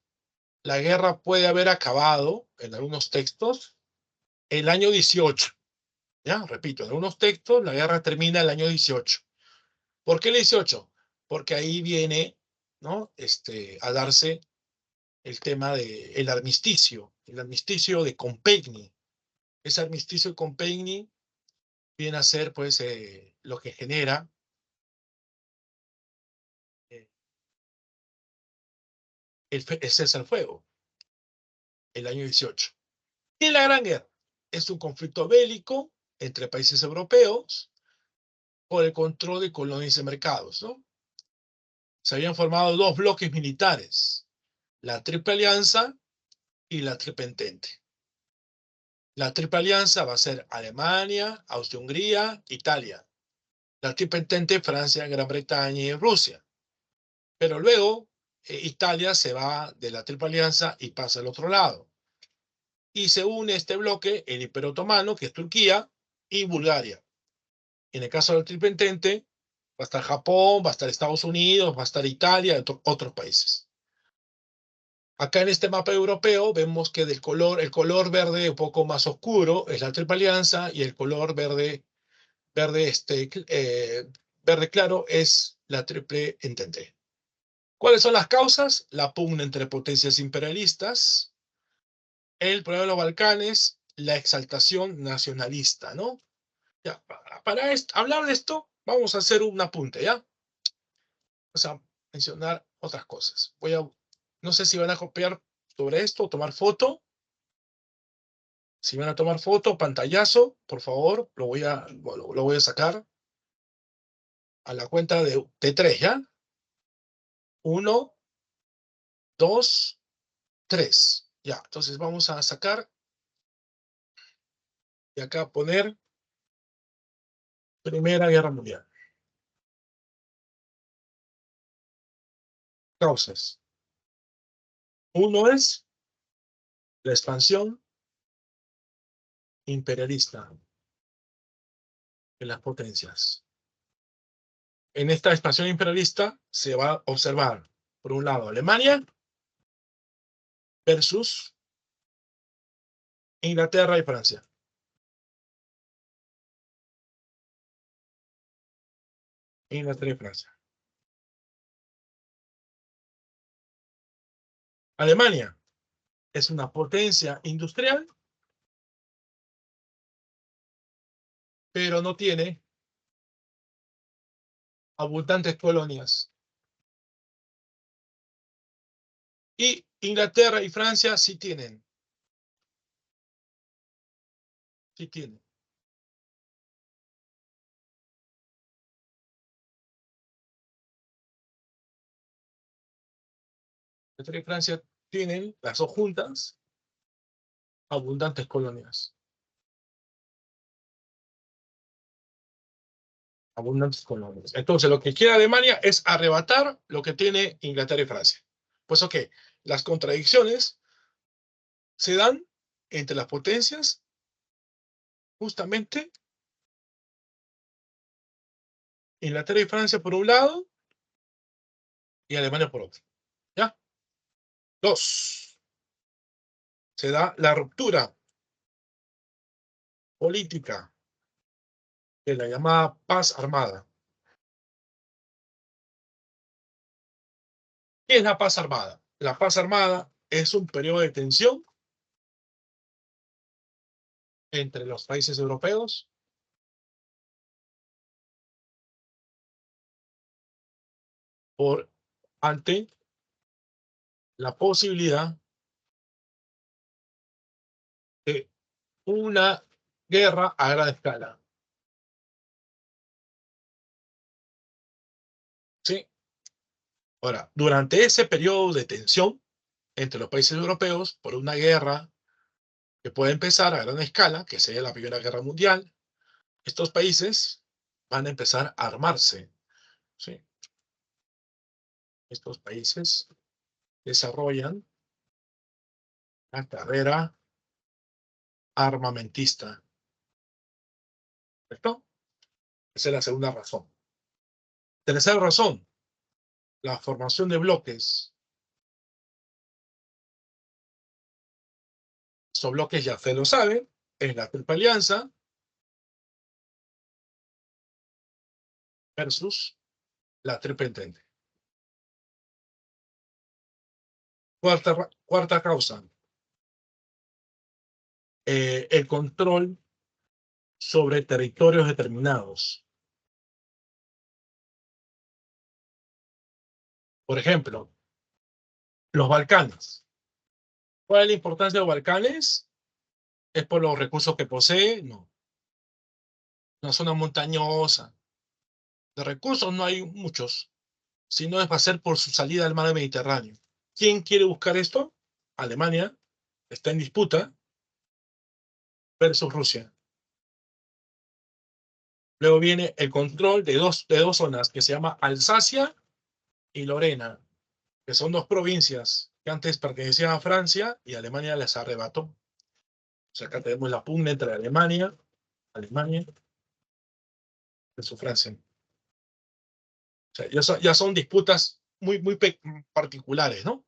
la guerra puede haber acabado, en algunos textos, el año 18. Ya, repito, en algunos textos la guerra termina el año 18. ¿Por qué el 18? Porque ahí viene, ¿no? A darse el tema del armisticio, el armisticio de Compiègne. Ese armisticio de Compiègne viene a ser, pues, lo que genera eh, el cese al fuego, el año 18. Y la Gran Guerra es un conflicto bélico entre países europeos por el control de colonias y mercados, ¿no? Se habían formado dos bloques militares, la Triple Alianza y la Triple Entente. La Triple Alianza va a ser Alemania, Austria-Hungría, Italia. La Triple Entente, Francia, Gran Bretaña y Rusia. Pero luego Italia se va de la Triple Alianza y pasa al otro lado. Y se une este bloque el Imperio Otomano, que es Turquía, y Bulgaria. En el caso del Triple Entente, va a estar Japón, va a estar Estados Unidos, va a estar Italia y otros países. Acá en este mapa europeo vemos que el color verde un poco más oscuro es la Triple Alianza y el color verde claro es la Triple Entente. ¿Cuáles son las causas? La pugna entre potencias imperialistas, el problema de los Balcanes, la exaltación nacionalista, ¿no? Ya, para hablar de esto, vamos a hacer un apunte, ¿ya? Vamos a mencionar otras cosas. No sé si van a copiar sobre esto o tomar foto. Si van a tomar foto, pantallazo, por favor, lo voy a sacar a la cuenta de 3, ¿ya? 1, 2, 3. Ya, entonces vamos a sacar y acá poner Primera Guerra Mundial. Causas. Uno es la expansión imperialista. de las potencias. En esta expansión imperialista se va a observar, por un lado, Alemania versus Inglaterra y Francia. Inglaterra y Francia. Alemania es una potencia industrial, pero no tiene abundantes colonias. Y Inglaterra y Francia sí tienen. Sí tienen. Inglaterra y Francia tienen, las dos juntas, abundantes colonias. Abundantes colonias. Entonces, lo que quiere Alemania es arrebatar lo que tiene Inglaterra y Francia. Pues ok, las contradicciones se dan entre las potencias justamente Inglaterra y Francia por un lado y Alemania por otro. ¿Ya? Dos, se da la ruptura política de la llamada paz armada. ¿Qué es la paz armada? La paz armada es un periodo de tensión entre los países europeos ante la posibilidad de una guerra a gran escala. ¿Sí? Ahora, durante ese periodo de tensión entre los países europeos por una guerra que puede empezar a gran escala, que sería la Primera Guerra Mundial, estos países van a empezar a armarse. ¿Sí? Estos países desarrollan la carrera armamentista. ¿Correcto? Esa es la segunda razón. Tercera razón, la formación de bloques. Estos bloques ya se lo saben, es la Triple Alianza versus la Triple Entente. Cuarta causa, el control sobre territorios determinados. Por ejemplo, los Balcanes. ¿Cuál es la importancia de los Balcanes? ¿Es por los recursos que posee? No. Una zona montañosa. De recursos no hay muchos, sino va a ser por su salida al mar Mediterráneo. ¿Quién quiere buscar esto? Alemania está en disputa versus Rusia. Luego viene el control de dos zonas que se llama Alsacia y Lorena, que son dos provincias que antes pertenecían a Francia y Alemania les arrebató. O sea, acá tenemos la pugna entre Alemania versus Francia. O sea, ya son disputas muy particulares, ¿no?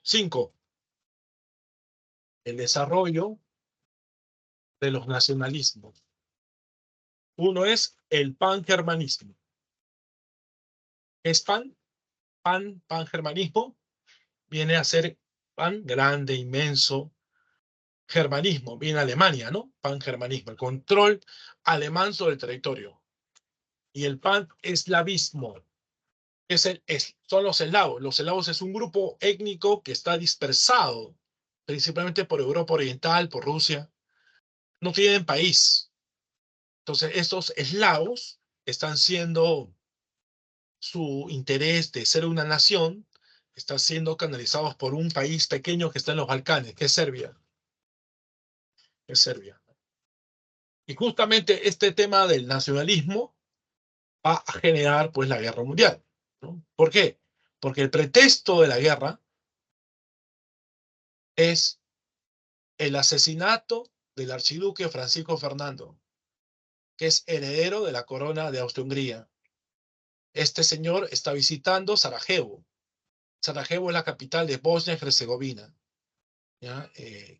5. El desarrollo de los nacionalismos. Uno es el pangermanismo. Es pangermanismo, viene a ser pan grande, inmenso. Germanismo, viene Alemania, ¿no? Pangermanismo, el control alemán sobre el territorio. Y el pan-eslavismo, son los eslavos. Los eslavos es un grupo étnico que está dispersado, principalmente por Europa Oriental, por Rusia. No tienen país. Entonces, estos eslavos están siendo, su interés de ser una nación, está siendo canalizados por un país pequeño que está en los Balcanes, que es Serbia. Es Serbia. Y justamente este tema del nacionalismo va a generar pues la guerra mundial, ¿no? ¿Por qué? Porque el pretexto de la guerra es el asesinato del archiduque Francisco Fernando, que es heredero de la corona de Austria-Hungría. Este señor está visitando Sarajevo. Sarajevo es la capital de Bosnia y Herzegovina. ¿Ya?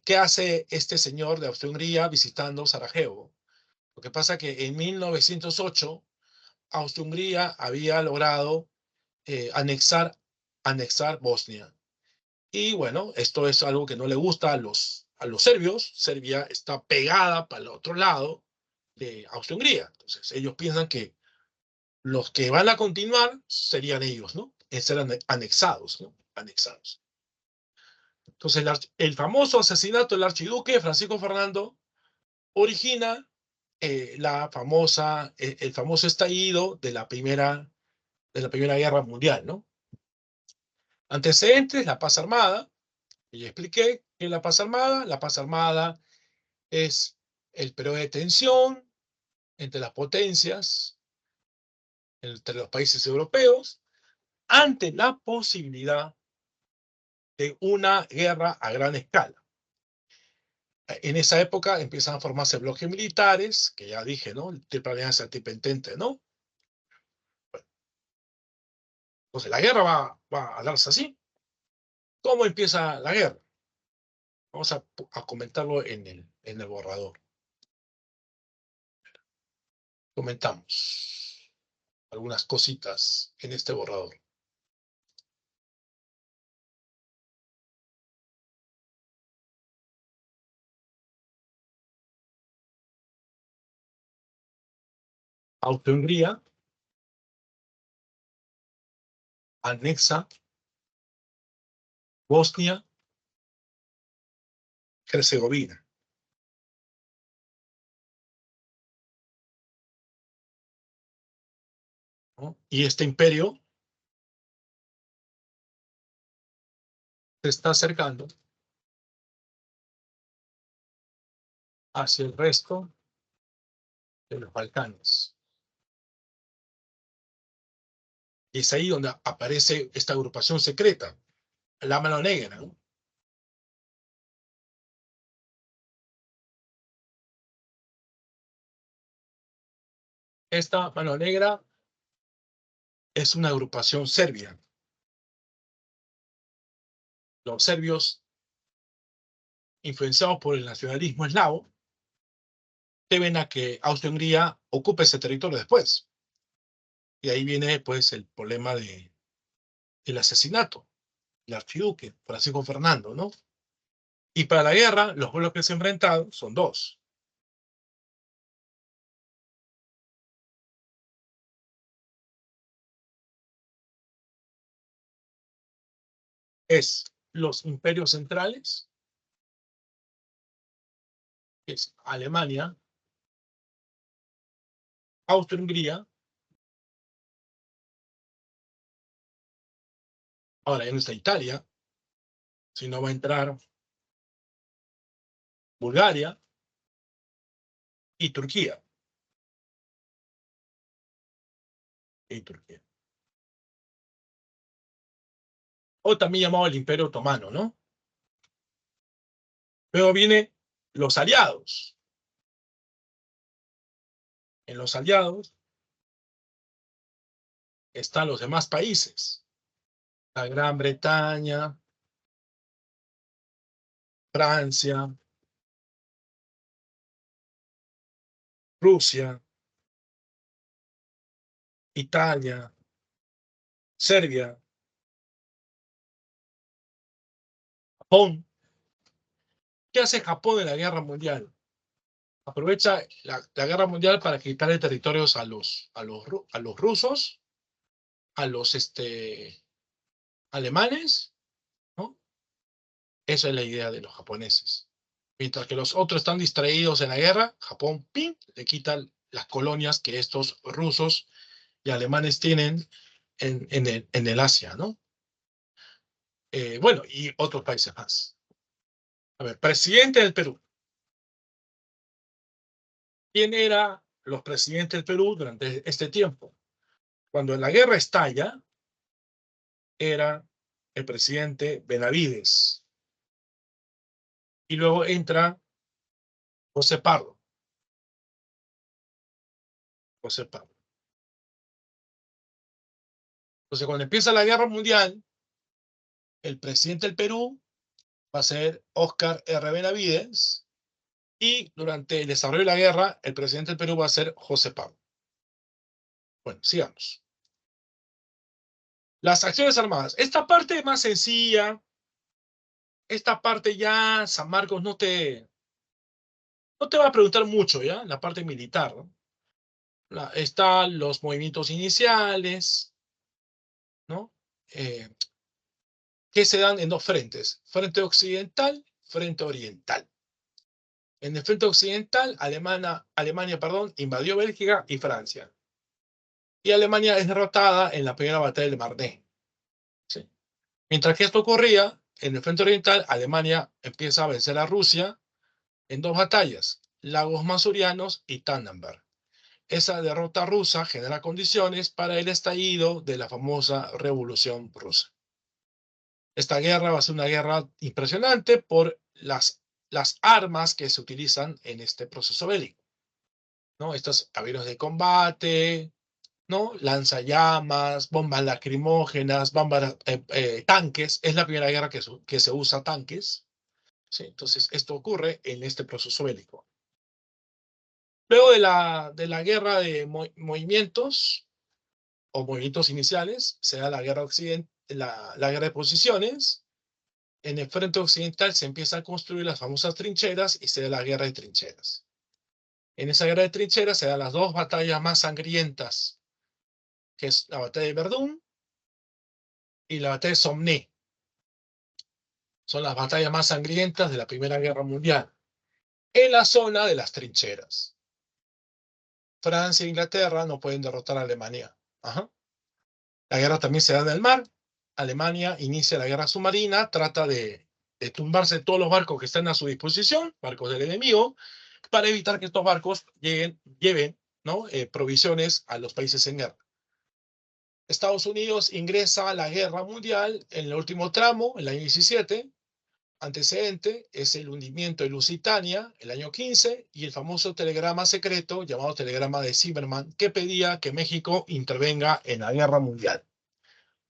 ¿Qué hace este señor de Austria-Hungría visitando Sarajevo? Lo que pasa es que en 1908 Austria-Hungría había logrado anexar Bosnia. Y bueno, esto es algo que no le gusta a los serbios. Serbia está pegada para el otro lado de Austria-Hungría. Entonces ellos piensan que los que van a continuar serían ellos, ¿no? Serán anexados, ¿no? Anexados. Entonces el famoso asesinato del archiduque Francisco Fernando origina el famoso estallido de la Primera Guerra Mundial, ¿no? Antecedentes, la paz armada. Y expliqué que la paz armada es el periodo de tensión entre las potencias, entre los países europeos, ante la posibilidad de una guerra a gran escala. En esa época empiezan a formarse bloques militares, que ya dije, ¿no? El Triple Alianza, el Triple Entente, ¿no? Bueno, entonces la guerra va a darse así. ¿Cómo empieza la guerra? Vamos a comentarlo en el borrador. Comentamos algunas cositas en este borrador. Austria-Hungría anexa Bosnia, Herzegovina. ¿No? Y este imperio se está acercando hacia el resto de los Balcanes. Y es ahí donde aparece esta agrupación secreta, la Mano Negra, ¿no? Esta Mano Negra es una agrupación serbia. Los serbios, influenciados por el nacionalismo eslavo, deben a que Austria-Hungría ocupe ese territorio después. Y ahí viene, pues, el problema del asesinato, el archiduque Francisco Fernando, ¿no? Y para la guerra, los bloques enfrentados son dos. Es los imperios centrales, que es Alemania, Austria-Hungría. Ahora ya no está Italia, sino va a entrar Bulgaria y Turquía. Y Turquía. O también llamado el Imperio Otomano, ¿no? Luego vienen los aliados. En los aliados están los demás países. La Gran Bretaña, Francia, Rusia, Italia, Serbia, Japón. ¿Qué hace Japón en la Guerra Mundial? Aprovecha la Guerra Mundial para quitarle territorios a los rusos, a los alemanes, ¿no? Esa es la idea de los japoneses. Mientras que los otros están distraídos en la guerra, Japón, ¡pim!, le quita las colonias que estos rusos y alemanes tienen en el Asia, ¿no? Bueno, y otros países más. A ver, presidente del Perú. ¿Quién eran los presidentes del Perú durante este tiempo? Cuando la guerra estalla, era el presidente Benavides. Y luego entra José Pardo. José Pablo. Entonces, cuando empieza la Guerra Mundial, el presidente del Perú va a ser Óscar R. Benavides, y durante el desarrollo de la guerra, el presidente del Perú va a ser José Pablo. Bueno, sigamos. Las acciones armadas. Esta parte es más sencilla. Esta parte ya, San Marcos no te va a preguntar mucho, ¿ya? La parte militar, ¿no? Están los movimientos iniciales, ¿no? Que se dan en dos frentes. Frente occidental, frente oriental. En el frente occidental, Alemania, invadió Bélgica y Francia. Y Alemania es derrotada en la primera batalla del Marne. ¿Sí? Mientras que esto ocurría, en el frente oriental, Alemania empieza a vencer a Rusia en dos batallas, Lagos Masurianos y Tannenberg. Esa derrota rusa genera condiciones para el estallido de la famosa Revolución Rusa. Esta guerra va a ser una guerra impresionante por las armas que se utilizan en este proceso bélico, ¿no? Estos aviones de combate, ¿no? Lanzallamas, bombas lacrimógenas, tanques. Es la primera guerra que se usa tanques. ¿Sí? Entonces, esto ocurre en este proceso bélico. Luego de la guerra de movimientos o movimientos iniciales, se da la guerra la guerra de posiciones. En el frente occidental se empiezan a construir las famosas trincheras y se da la guerra de trincheras. En esa guerra de trincheras se dan las dos batallas más sangrientas, que es la batalla de Verdún y la batalla de Somme. Son las batallas más sangrientas de la Primera Guerra Mundial, en la zona de las trincheras. Francia e Inglaterra no pueden derrotar a Alemania. Ajá. La guerra también se da en el mar. Alemania inicia la guerra submarina, trata de tumbarse todos los barcos que están a su disposición, barcos del enemigo, para evitar que estos barcos lleven, ¿no? Provisiones a los países en guerra. Estados Unidos ingresa a la guerra mundial en el último tramo, el año 17. Antecedente es el hundimiento de Lusitania, el año 15, y el famoso telegrama secreto llamado telegrama de Zimmerman, que pedía que México intervenga en la guerra mundial,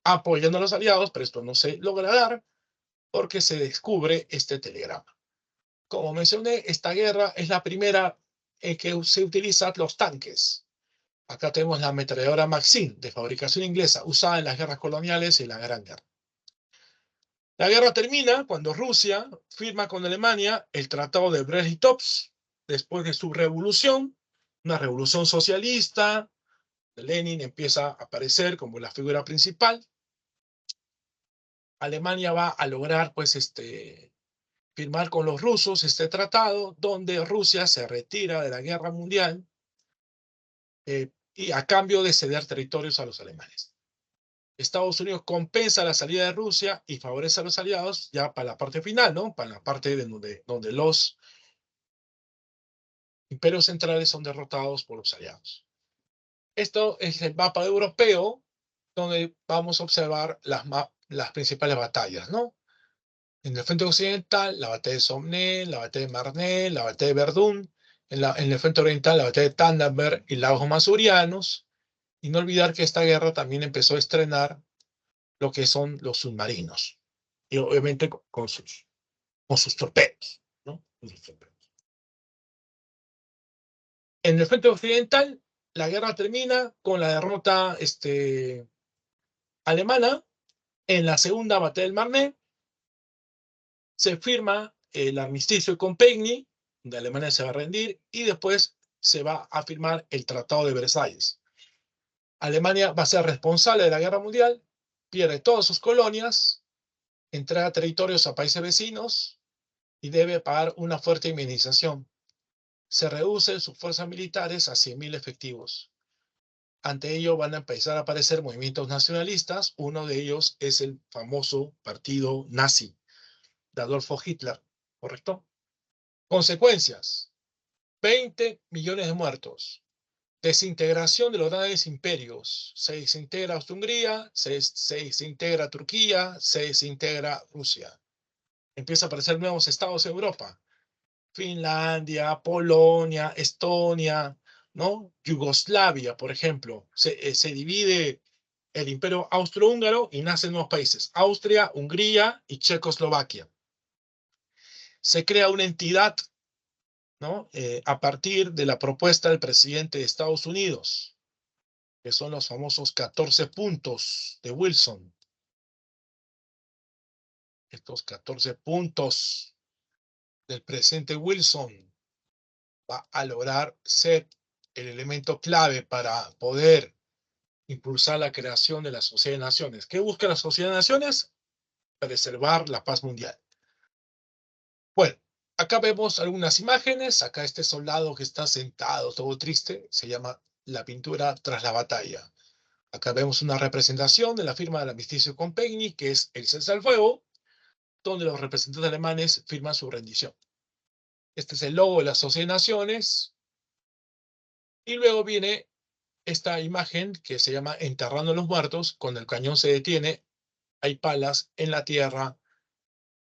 apoyando a los aliados, pero esto no se logra dar porque se descubre este telegrama. Como mencioné, esta guerra es la primera en que se utilizan los tanques. Acá tenemos la ametralladora Maxim, de fabricación inglesa, usada en las guerras coloniales y en la Gran Guerra. La guerra termina cuando Rusia firma con Alemania el Tratado de Brest-Litovsk, después de su revolución, una revolución socialista. Lenin empieza a aparecer como la figura principal. Alemania va a lograr, pues, firmar con los rusos este tratado, donde Rusia se retira de la guerra mundial y a cambio de ceder territorios a los alemanes. Estados Unidos compensa la salida de Rusia y favorece a los aliados ya para la parte final, ¿no? Para la parte donde los imperios centrales son derrotados por los aliados. Esto es el mapa europeo donde vamos a observar las principales batallas, ¿no? En el frente occidental, la batalla de Somme, la batalla de Marne, la batalla de Verdún. En el frente oriental, la batalla de Tannenberg y Lagos Masurianos. Y no olvidar que esta guerra también empezó a estrenar lo que son los submarinos. Y obviamente con sus torpedos, ¿no? En el frente occidental, la guerra termina con la derrota alemana en la segunda batalla del Marne. Se firma el armisticio de Compiègne, donde Alemania se va a rendir, y después se va a firmar el Tratado de Versalles. Alemania va a ser responsable de la guerra mundial, pierde todas sus colonias, entrega territorios a países vecinos y debe pagar una fuerte indemnización. Se reducen sus fuerzas militares a 100.000 efectivos. Ante ello van a empezar a aparecer movimientos nacionalistas. Uno de ellos es el famoso partido nazi de Adolfo Hitler, ¿correcto? Consecuencias: 20 millones de muertos, desintegración de los grandes imperios, se desintegra Austria-Hungría, se desintegra Turquía, se desintegra Rusia. Empiezan a aparecer nuevos estados en Europa: Finlandia, Polonia, Estonia, ¿no? Yugoslavia, por ejemplo, se divide el imperio austrohúngaro y nacen nuevos países, Austria, Hungría y Checoslovaquia. Se crea una entidad, ¿no? A partir de la propuesta del presidente de Estados Unidos, que son los famosos 14 puntos de Wilson. Estos 14 puntos del presidente Wilson va a lograr ser el elemento clave para poder impulsar la creación de la Sociedad de Naciones. ¿Qué busca la Sociedad de Naciones? Preservar la paz mundial. Bueno, acá vemos algunas imágenes. Acá este soldado que está sentado, todo triste, se llama la pintura Tras la batalla. Acá vemos una representación de la firma del armisticio con Compiègne, que es el cese al fuego, donde los representantes alemanes firman su rendición. Este es el logo de la Sociedad de Naciones. Y luego viene esta imagen que se llama Enterrando a los Muertos. Cuando el cañón se detiene, hay palas en la tierra,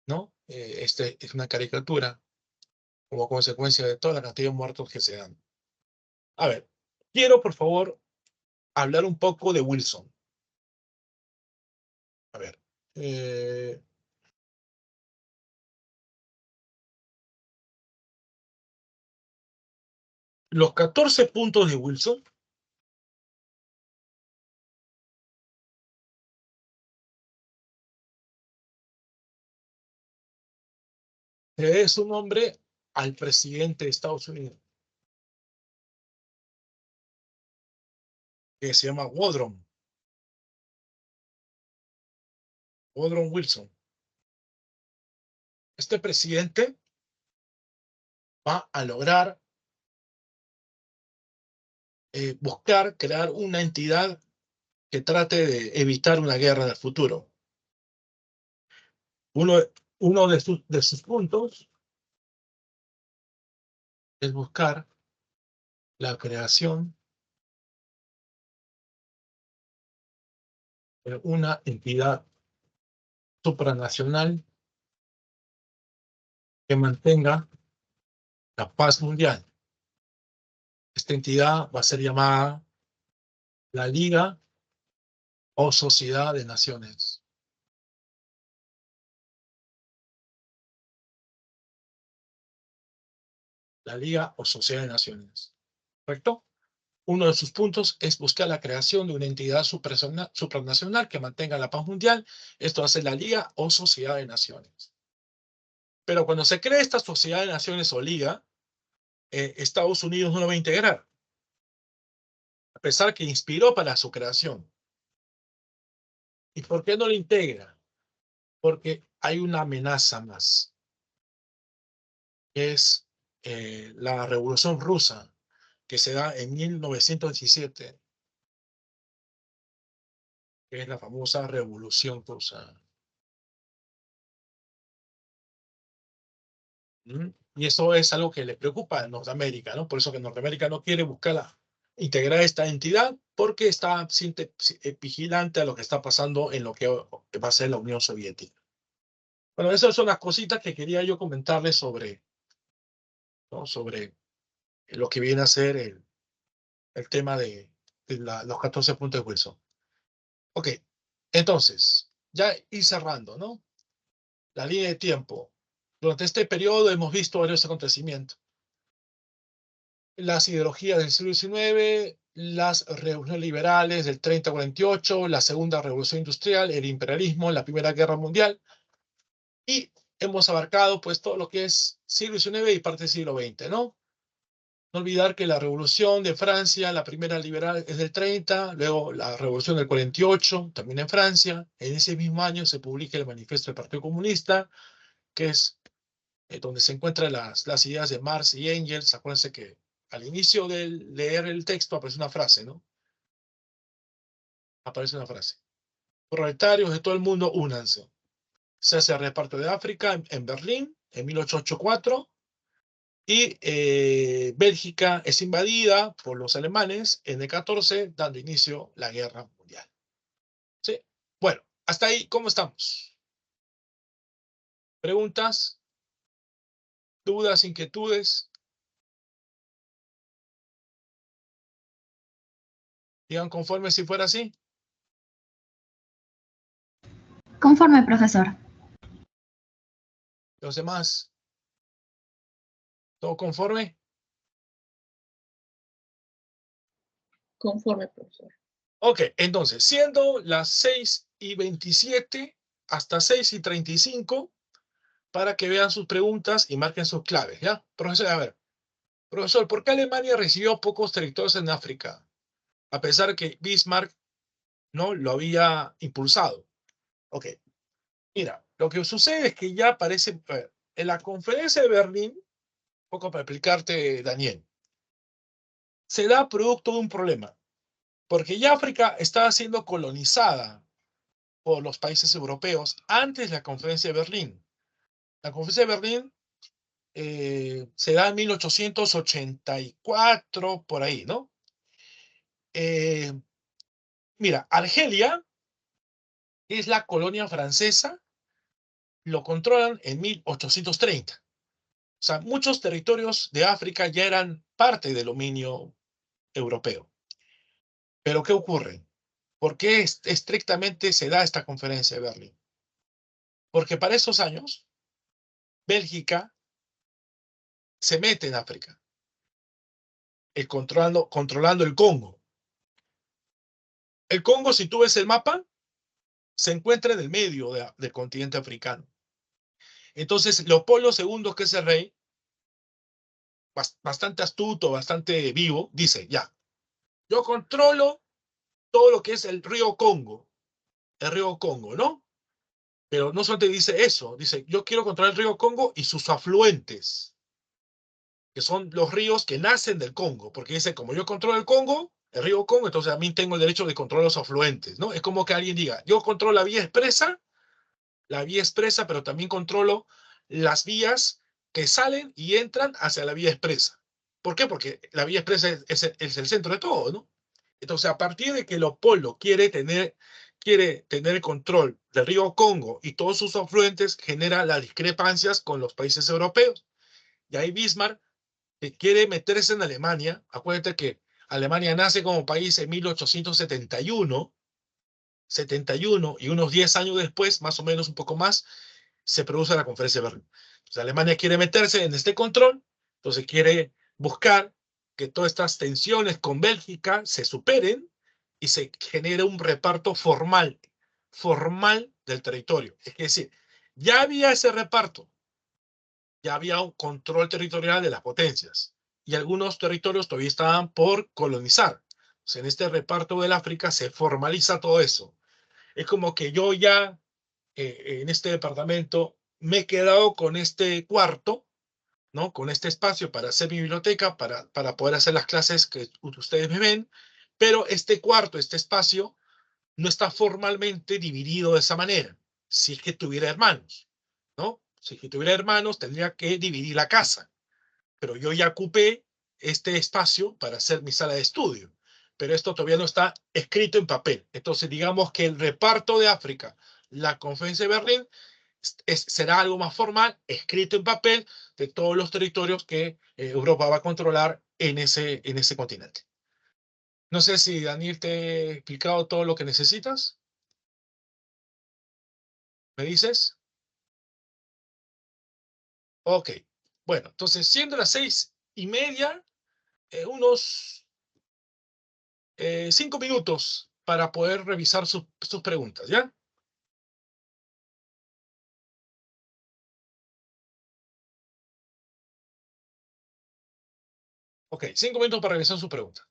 ¿no? Este es una caricatura como consecuencia de toda la cantidad de muertos que se dan. A ver, quiero por favor hablar un poco de Wilson. A ver, los 14 puntos de Wilson es un nombre al presidente de Estados Unidos, que se llama Woodrow Wilson. Este presidente va a lograr buscar crear una entidad que trate de evitar una guerra en el futuro. Uno, uno de sus puntos es buscar la creación de una entidad supranacional que mantenga la paz mundial. Esta entidad va a ser llamada la Liga o Sociedad de Naciones. La Liga o Sociedad de Naciones. ¿Correcto? Uno de sus puntos es buscar la creación de una entidad supranacional que mantenga la paz mundial. Esto va a ser la Liga o Sociedad de Naciones. Pero cuando se cree esta Sociedad de Naciones o Liga, Estados Unidos no lo va a integrar, a pesar que inspiró para su creación. ¿Y por qué no lo integra? Porque hay una amenaza más, que es la Revolución Rusa, que se da en 1917, que es la famosa Revolución Rusa. ¿Mm? Y eso es algo que le preocupa a Norteamérica, ¿no? Por eso que Norteamérica no quiere integrar esta entidad, porque está vigilante a lo que está pasando en lo que va a ser la Unión Soviética. Bueno, esas son las cositas que quería yo comentarles sobre, ¿no? Sobre lo que viene a ser el tema de los 14 puntos de Wilson. Ok, entonces, ya ir cerrando, ¿no? La línea de tiempo. Durante este periodo hemos visto varios acontecimientos. Las ideologías del siglo XIX, las revoluciones liberales del 30 a 48, la segunda revolución industrial, el imperialismo, la Primera Guerra Mundial, y hemos abarcado pues todo lo que es siglo XIX y parte del siglo XX, ¿no? No olvidar que la revolución de Francia, la primera liberal es del 30, luego la revolución del 48, también en Francia. En ese mismo año se publica el manifiesto del Partido Comunista, que es donde se encuentran las ideas de Marx y Engels. Acuérdense que al inicio de leer el texto aparece una frase, ¿no? Aparece una frase. Proletarios de todo el mundo, únanse. Se hace el reparto de África en Berlín en 1884 y Bélgica es invadida por los alemanes en el 14, dando inicio a la Guerra Mundial. ¿Sí? Bueno, hasta ahí, ¿cómo estamos? ¿Preguntas? ¿Dudas? ¿Inquietudes? Digan conforme si fuera así. Conforme, profesor. Los demás, ¿todo conforme? Conforme, profesor. Ok, entonces, siendo las 6:27 hasta 6:35, para que vean sus preguntas y marquen sus claves, ¿ya? Profesor, a ver, profesor, ¿por qué Alemania recibió pocos territorios en África? A pesar que Bismarck no lo había impulsado. Ok, mira, lo que sucede es que ya aparece, a ver, en la conferencia de Berlín, un poco para explicarte, Daniel, se da producto de un problema, porque ya África estaba siendo colonizada por los países europeos antes de la conferencia de Berlín. La conferencia de Berlín se da en 1884, por ahí, ¿no? Eh, Mira, Argelia es la colonia francesa, lo controlan en 1830. O sea, muchos territorios de África ya eran parte del dominio europeo. Pero ¿qué ocurre? ¿Por qué estrictamente se da esta conferencia de Berlín? Porque para esos años, Bélgica se mete en África, controlando el Congo. El Congo, si tú ves el mapa, se encuentra en el medio del continente africano. Entonces, Leopoldo II, que es el rey, bastante astuto, bastante vivo, dice, ya, yo controlo todo lo que es el río Congo, ¿no? Pero no solamente dice eso, dice, yo quiero controlar el río Congo y sus afluentes, que son los ríos que nacen del Congo, porque dice, como yo controlo el Congo, el río Congo, entonces a mí tengo el derecho de controlar los afluentes, ¿no? Es como que alguien diga, yo controlo la vía expresa, pero también controlo las vías que salen y entran hacia la vía expresa. ¿Por qué? Porque la vía expresa es el centro de todo, ¿no? Entonces, a partir de que Leopoldo quiere tener el control del río Congo y todos sus afluentes, genera las discrepancias con los países europeos. Y ahí Bismarck, que quiere meterse en Alemania, acuérdate que Alemania nace como país en 1871, y unos 10 años después, más o menos un poco más, se produce la conferencia de Berlín. Entonces, Alemania quiere meterse en este control, entonces quiere buscar que todas estas tensiones con Bélgica se superen y se genere un reparto formal del territorio. Es decir, ya había ese reparto, ya había un control territorial de las potencias y algunos territorios todavía estaban por colonizar. Entonces, en este reparto del África se formaliza todo eso. Es como que yo ya en este departamento me he quedado con este cuarto, ¿no? Con este espacio para hacer mi biblioteca, para poder hacer las clases que ustedes me ven, pero este cuarto, este espacio, no está formalmente dividido de esa manera. Si es que tuviera hermanos, ¿no? Si es que tuviera hermanos, tendría que dividir la casa, pero yo ya ocupé este espacio para hacer mi sala de estudio, pero esto todavía no está escrito en papel. Entonces, digamos que el reparto de África, la conferencia de Berlín, será algo más formal, escrito en papel, de todos los territorios que Europa va a controlar en ese continente. No sé si, Daniel, te he explicado todo lo que necesitas. ¿Me dices? Ok. Bueno, entonces, siendo las 6:30, unos 5 minutos para poder revisar sus preguntas, ¿ya? Ok, 5 minutos para revisar sus preguntas.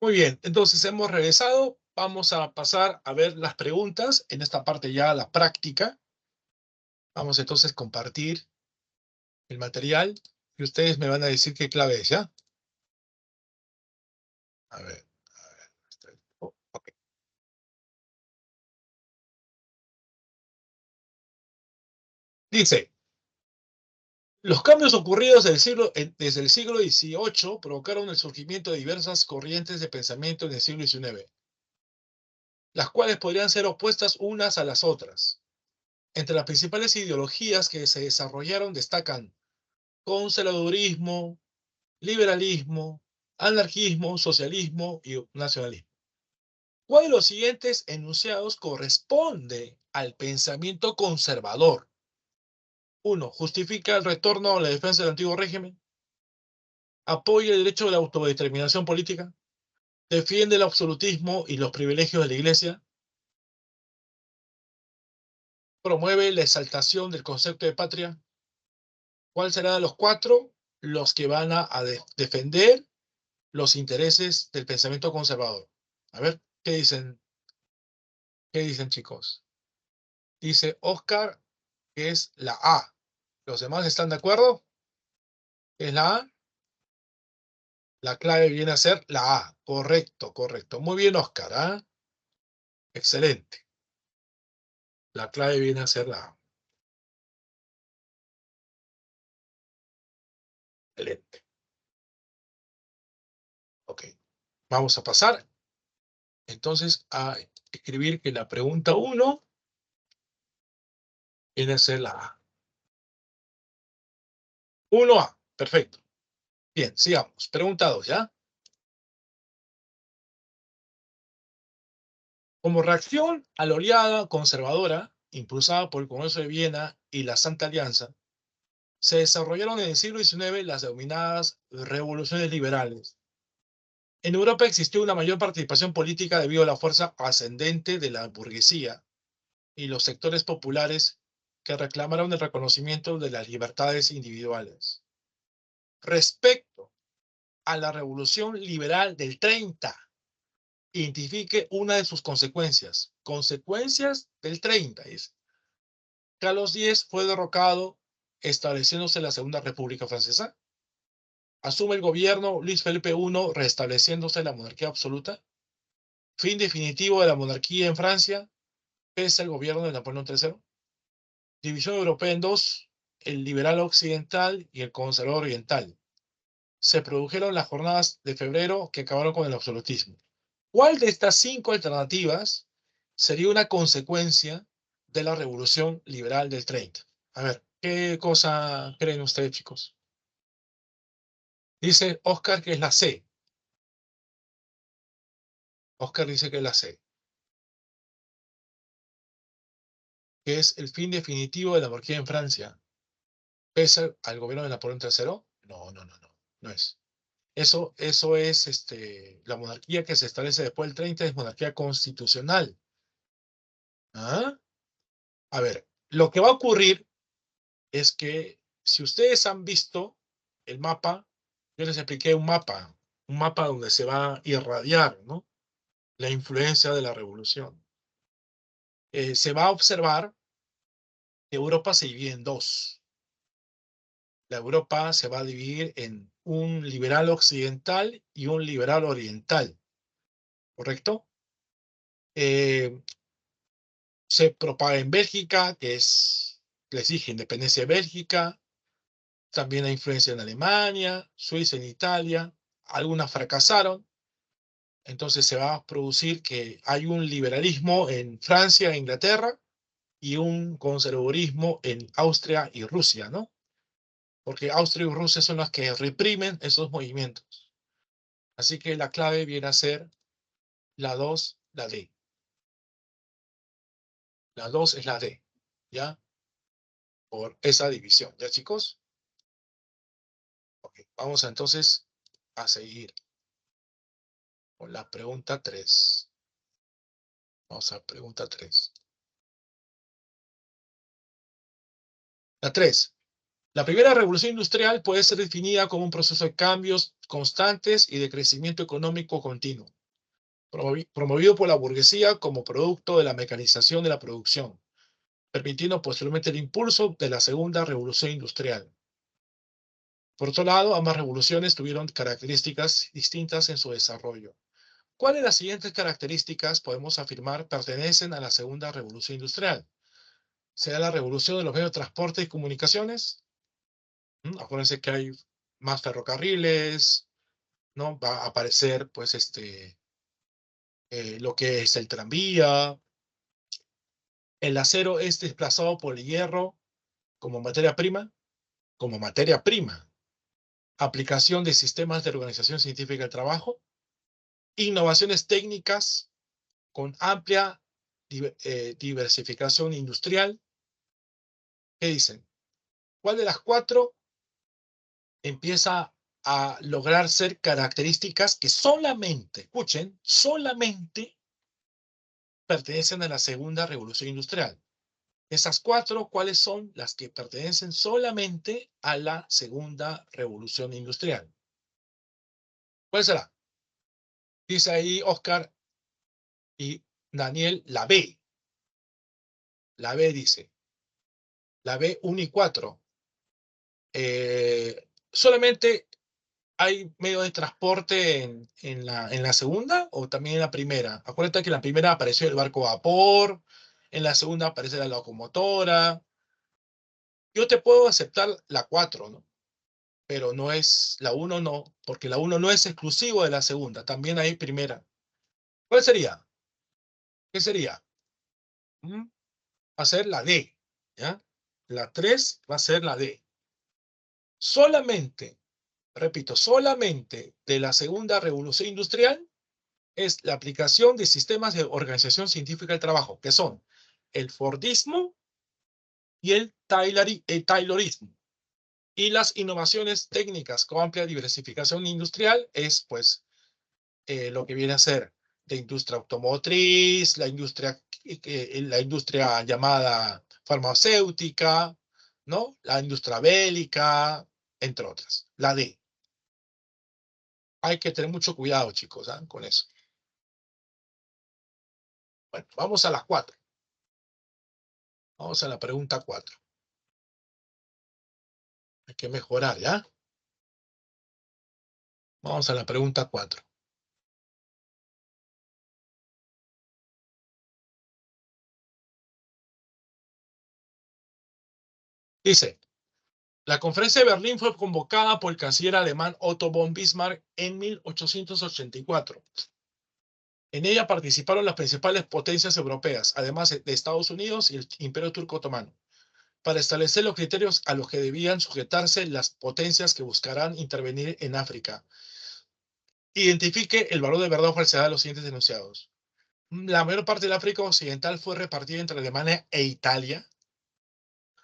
Muy bien, entonces hemos regresado. Vamos a pasar a ver las preguntas. En esta parte ya la práctica. Vamos entonces a compartir el material y ustedes me van a decir qué clave es, ¿ya? A ver. Oh, ok. Dice, los cambios ocurridos desde el siglo XVIII provocaron el surgimiento de diversas corrientes de pensamiento en el siglo XIX, las cuales podrían ser opuestas unas a las otras. Entre las principales ideologías que se desarrollaron destacan conservadurismo, liberalismo, anarquismo, socialismo y nacionalismo. ¿Cuál de los siguientes enunciados corresponde al pensamiento conservador? 1. Justifica el retorno a la defensa del antiguo régimen. Apoya el derecho de la autodeterminación política. Defiende el absolutismo y los privilegios de la Iglesia. Promueve la exaltación del concepto de patria. ¿Cuál será de los cuatro los que van a defender los intereses del pensamiento conservador? A ver, ¿qué dicen? ¿Qué dicen, chicos? Dice Oscar que es la A. ¿Los demás están de acuerdo? ¿Es la A? La clave viene a ser la A. Correcto, correcto. Muy bien, Oscar, ¿ah? Excelente. La clave viene a ser la A. Excelente. Ok. Vamos a pasar entonces a escribir que la pregunta 1 viene a ser la A. 1A. Perfecto. Bien, sigamos. Pregunta 2, ¿ya? Como reacción a la oleada conservadora impulsada por el Congreso de Viena y la Santa Alianza, se desarrollaron en el siglo XIX las denominadas revoluciones liberales. En Europa existió una mayor participación política debido a la fuerza ascendente de la burguesía y los sectores populares que reclamaron el reconocimiento de las libertades individuales. Respecto a la revolución liberal del 30, identifique una de sus consecuencias. Consecuencias del 30, dice. Carlos X fue derrocado, estableciéndose la Segunda República Francesa. Asume el gobierno Luis Felipe I, restableciéndose la monarquía absoluta. Fin definitivo de la monarquía en Francia, pese al gobierno de Napoleón III. División europea en dos, el liberal occidental y el conservador oriental. Se produjeron las jornadas de febrero que acabaron con el absolutismo. ¿Cuál de estas 5 alternativas sería una consecuencia de la revolución liberal del 30? A ver, ¿qué cosa creen ustedes, chicos? Dice Oscar que es la C. Oscar dice que es la C. Que es el fin definitivo de la monarquía en Francia. ¿Pese al gobierno de Napoleón III? No, no, no, no. No es. Eso es la monarquía que se establece después del 30 es monarquía constitucional. ¿Ah? A ver, lo que va a ocurrir es que si ustedes han visto el mapa, yo les expliqué un mapa donde se va a irradiar, ¿no? La influencia de la revolución. Se va a observar que Europa se divide en dos. La Europa se va a dividir en un liberal occidental y un liberal oriental, ¿correcto? Eh, Se propaga en Bélgica, que es, les dije, independencia de Bélgica, también hay influencia en Alemania, Suiza, en Italia, algunas fracasaron, entonces se va a producir que hay un liberalismo en Francia e Inglaterra y un conservadurismo en Austria y Rusia, ¿no? Porque Austria y Rusia son las que reprimen esos movimientos. Así que la clave viene a ser la 2, la D. La 2 es la D, ¿ya? Por esa división, ¿ya, chicos? Ok, vamos entonces a seguir con la pregunta 3. Vamos a pregunta 3. La 3. La primera revolución industrial puede ser definida como un proceso de cambios constantes y de crecimiento económico continuo. promovido por la burguesía como producto de la mecanización de la producción, permitiendo posteriormente el impulso de la segunda revolución industrial. Por otro lado, ambas revoluciones tuvieron características distintas en su desarrollo. ¿Cuáles de las siguientes características podemos afirmar pertenecen a la segunda revolución industrial? ¿Será la revolución de los medios de transporte y comunicaciones? Acuérdense que hay más ferrocarriles, ¿no? Va a aparecer, pues, lo que es el tranvía. El acero es desplazado por el hierro como materia prima. Como materia prima. Aplicación de sistemas de organización científica del trabajo. Innovaciones técnicas con amplia diversificación industrial. ¿Qué dicen? ¿Cuál de las cuatro empieza a lograr ser características que solamente, escuchen, solamente pertenecen a la segunda revolución industrial? Esas cuatro, ¿cuáles son las que pertenecen solamente a la segunda revolución industrial? ¿Cuál será? Dice ahí Oscar y Daniel, la B. La B dice, la B 1 y 4. Solamente hay medio de transporte en la segunda o también en la primera. Acuérdate que en la primera apareció el barco a vapor, en la segunda aparece la locomotora. Yo te puedo aceptar la 4, ¿no? Pero no es la 1, no, porque la 1 no es exclusivo de la segunda, también hay primera. ¿Cuál sería? ¿Qué sería? Va a ser la D, ¿ya? La 3 va a ser la D. Solamente, repito, solamente de la segunda revolución industrial es la aplicación de sistemas de organización científica del trabajo, que son el Fordismo y el Taylorismo. Y las innovaciones técnicas con amplia diversificación industrial es, pues, lo que viene a ser la industria automotriz, la industria llamada farmacéutica, ¿no? La industria bélica, entre otras. La D. Hay que tener mucho cuidado, chicos, ¿eh? Con eso. Bueno, vamos a las 4. Vamos a la pregunta 4. Hay que mejorar, ¿ya? Vamos a la pregunta 4. Dice, la conferencia de Berlín fue convocada por el canciller alemán Otto von Bismarck en 1884. En ella participaron las principales potencias europeas, además de Estados Unidos y el Imperio Turco Otomano, para establecer los criterios a los que debían sujetarse las potencias que buscarán intervenir en África. Identifique el valor de verdad o falsedad de los siguientes enunciados. La mayor parte del África Occidental fue repartida entre Alemania e Italia.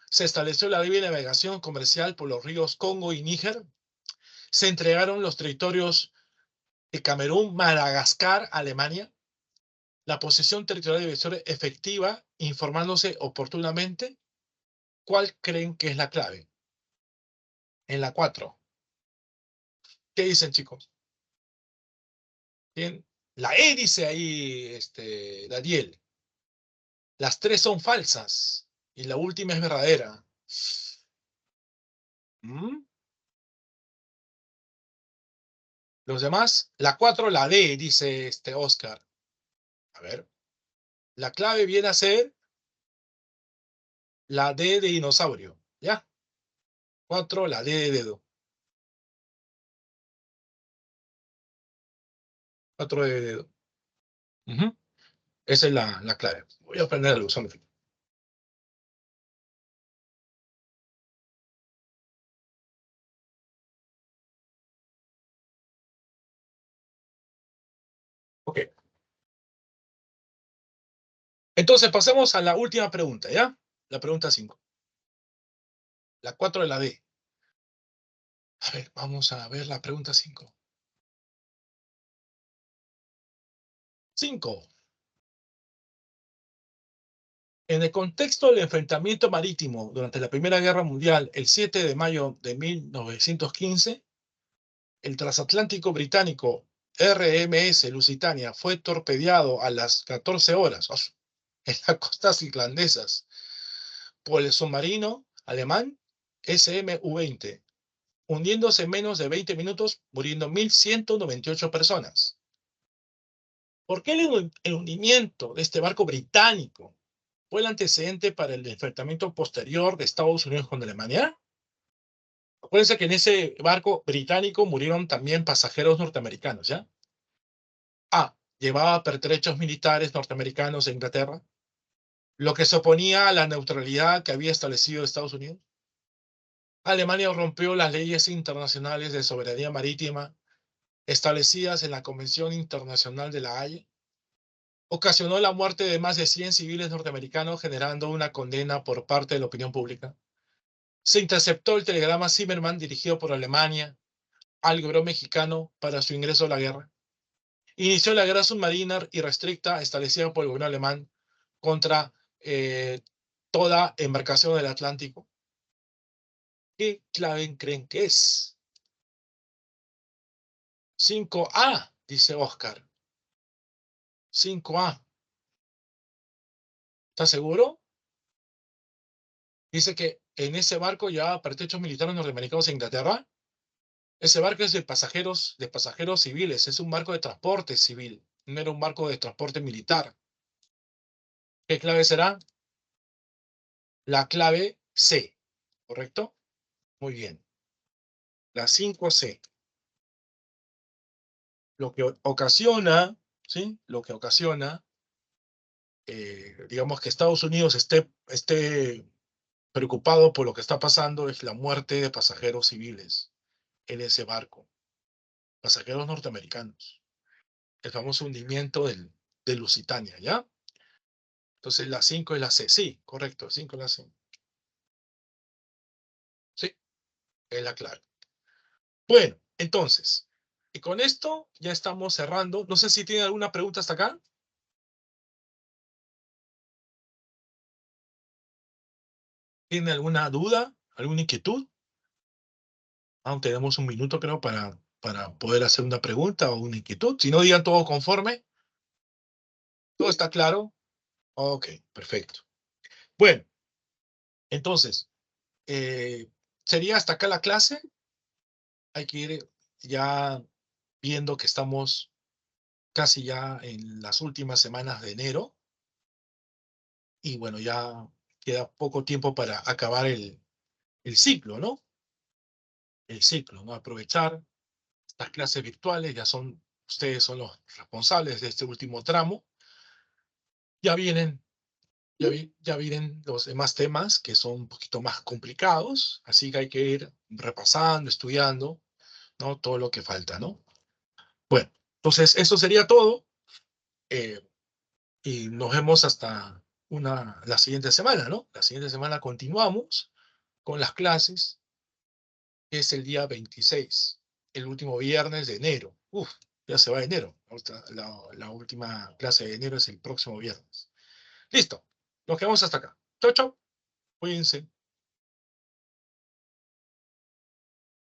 Se estableció la libre navegación comercial por los ríos Congo y Níger. Se entregaron los territorios de Camerún, Madagascar, Alemania. La posesión territorial debe ser efectiva, informándose oportunamente. ¿Cuál creen que es la clave? En la 4. ¿Qué dicen, chicos? Bien. La E dice ahí, Daniel. Las 3 son falsas y la última es verdadera. ¿Mm? Los demás, la 4, la D, dice Oscar. A ver, la clave viene a ser la D de dinosaurio, ¿ya? 4, la D de dedo. 4 de dedo. Esa es la clave. Voy a aprender a usar. Ok. Entonces pasemos a la última pregunta, ¿ya? La pregunta 5. La 4 de la D. A ver, vamos a ver la pregunta 5. 5. En el contexto del enfrentamiento marítimo durante la Primera Guerra Mundial, el 7 de mayo de 1915, el transatlántico británico RMS Lusitania fue torpedeado a las 14 horas en las costas irlandesas por el submarino alemán SMU-20, hundiéndose en menos de 20 minutos, muriendo 1.198 personas. ¿Por qué el hundimiento de este barco británico fue el antecedente para el enfrentamiento posterior de Estados Unidos con Alemania? Acuérdense que en ese barco británico murieron también pasajeros norteamericanos, ¿ya? Llevaba pertrechos militares norteamericanos a Inglaterra, lo que se oponía a la neutralidad que había establecido Estados Unidos. Alemania rompió las leyes internacionales de soberanía marítima establecidas en la Convención Internacional de la Haya. Ocasionó la muerte de más de 100 civiles norteamericanos, generando una condena por parte de la opinión pública. Se interceptó el telegrama Zimmermann dirigido por Alemania al gobierno mexicano para su ingreso a la guerra. Inició la guerra submarina irrestricta establecida por el gobierno alemán contra toda embarcación del Atlántico. ¿Qué clave creen que es? 5A, dice Oscar. 5A. ¿Está seguro? Dice que en ese barco llevaba pertrechos militares norteamericanos a Inglaterra. Ese barco es de pasajeros civiles, es un barco de transporte civil, no era un barco de transporte militar. ¿Qué clave será? La clave C, ¿correcto? Muy bien. La 5C. Lo que ocasiona, ¿sí? Lo que ocasiona, digamos que Estados Unidos esté preocupado por lo que está pasando es la muerte de pasajeros civiles en ese barco, pasajeros norteamericanos. El famoso hundimiento de Lusitania, ¿ya? Entonces la 5 es la C. Sí, correcto, 5 es la C. Sí, es la clave. Bueno, entonces, y con esto ya estamos cerrando. No sé si tienen alguna pregunta hasta acá. ¿Tienen alguna duda? ¿Alguna inquietud? Aún tenemos un minuto, creo, para poder hacer una pregunta o una inquietud. Si no, digan todo conforme. ¿Todo está claro? Ok, perfecto. Bueno, entonces, sería hasta acá la clase. Hay que ir ya viendo que estamos casi ya en las últimas semanas de enero. Y bueno, ya queda poco tiempo para acabar el ciclo, ¿no? El ciclo, ¿no? Aprovechar estas clases virtuales, ustedes son los responsables de este último tramo. Ya vienen, ya vienen los demás temas que son un poquito más complicados, así que hay que ir repasando, estudiando, ¿no? Todo lo que falta, ¿no? Bueno, entonces eso sería todo. Y nos vemos hasta la siguiente semana, ¿no? La siguiente semana continuamos con las clases, que es el día 26, el último viernes de enero. Ya se va enero. La última clase de enero es el próximo viernes. Listo. Nos quedamos hasta acá. Chau, chau. Cuídense.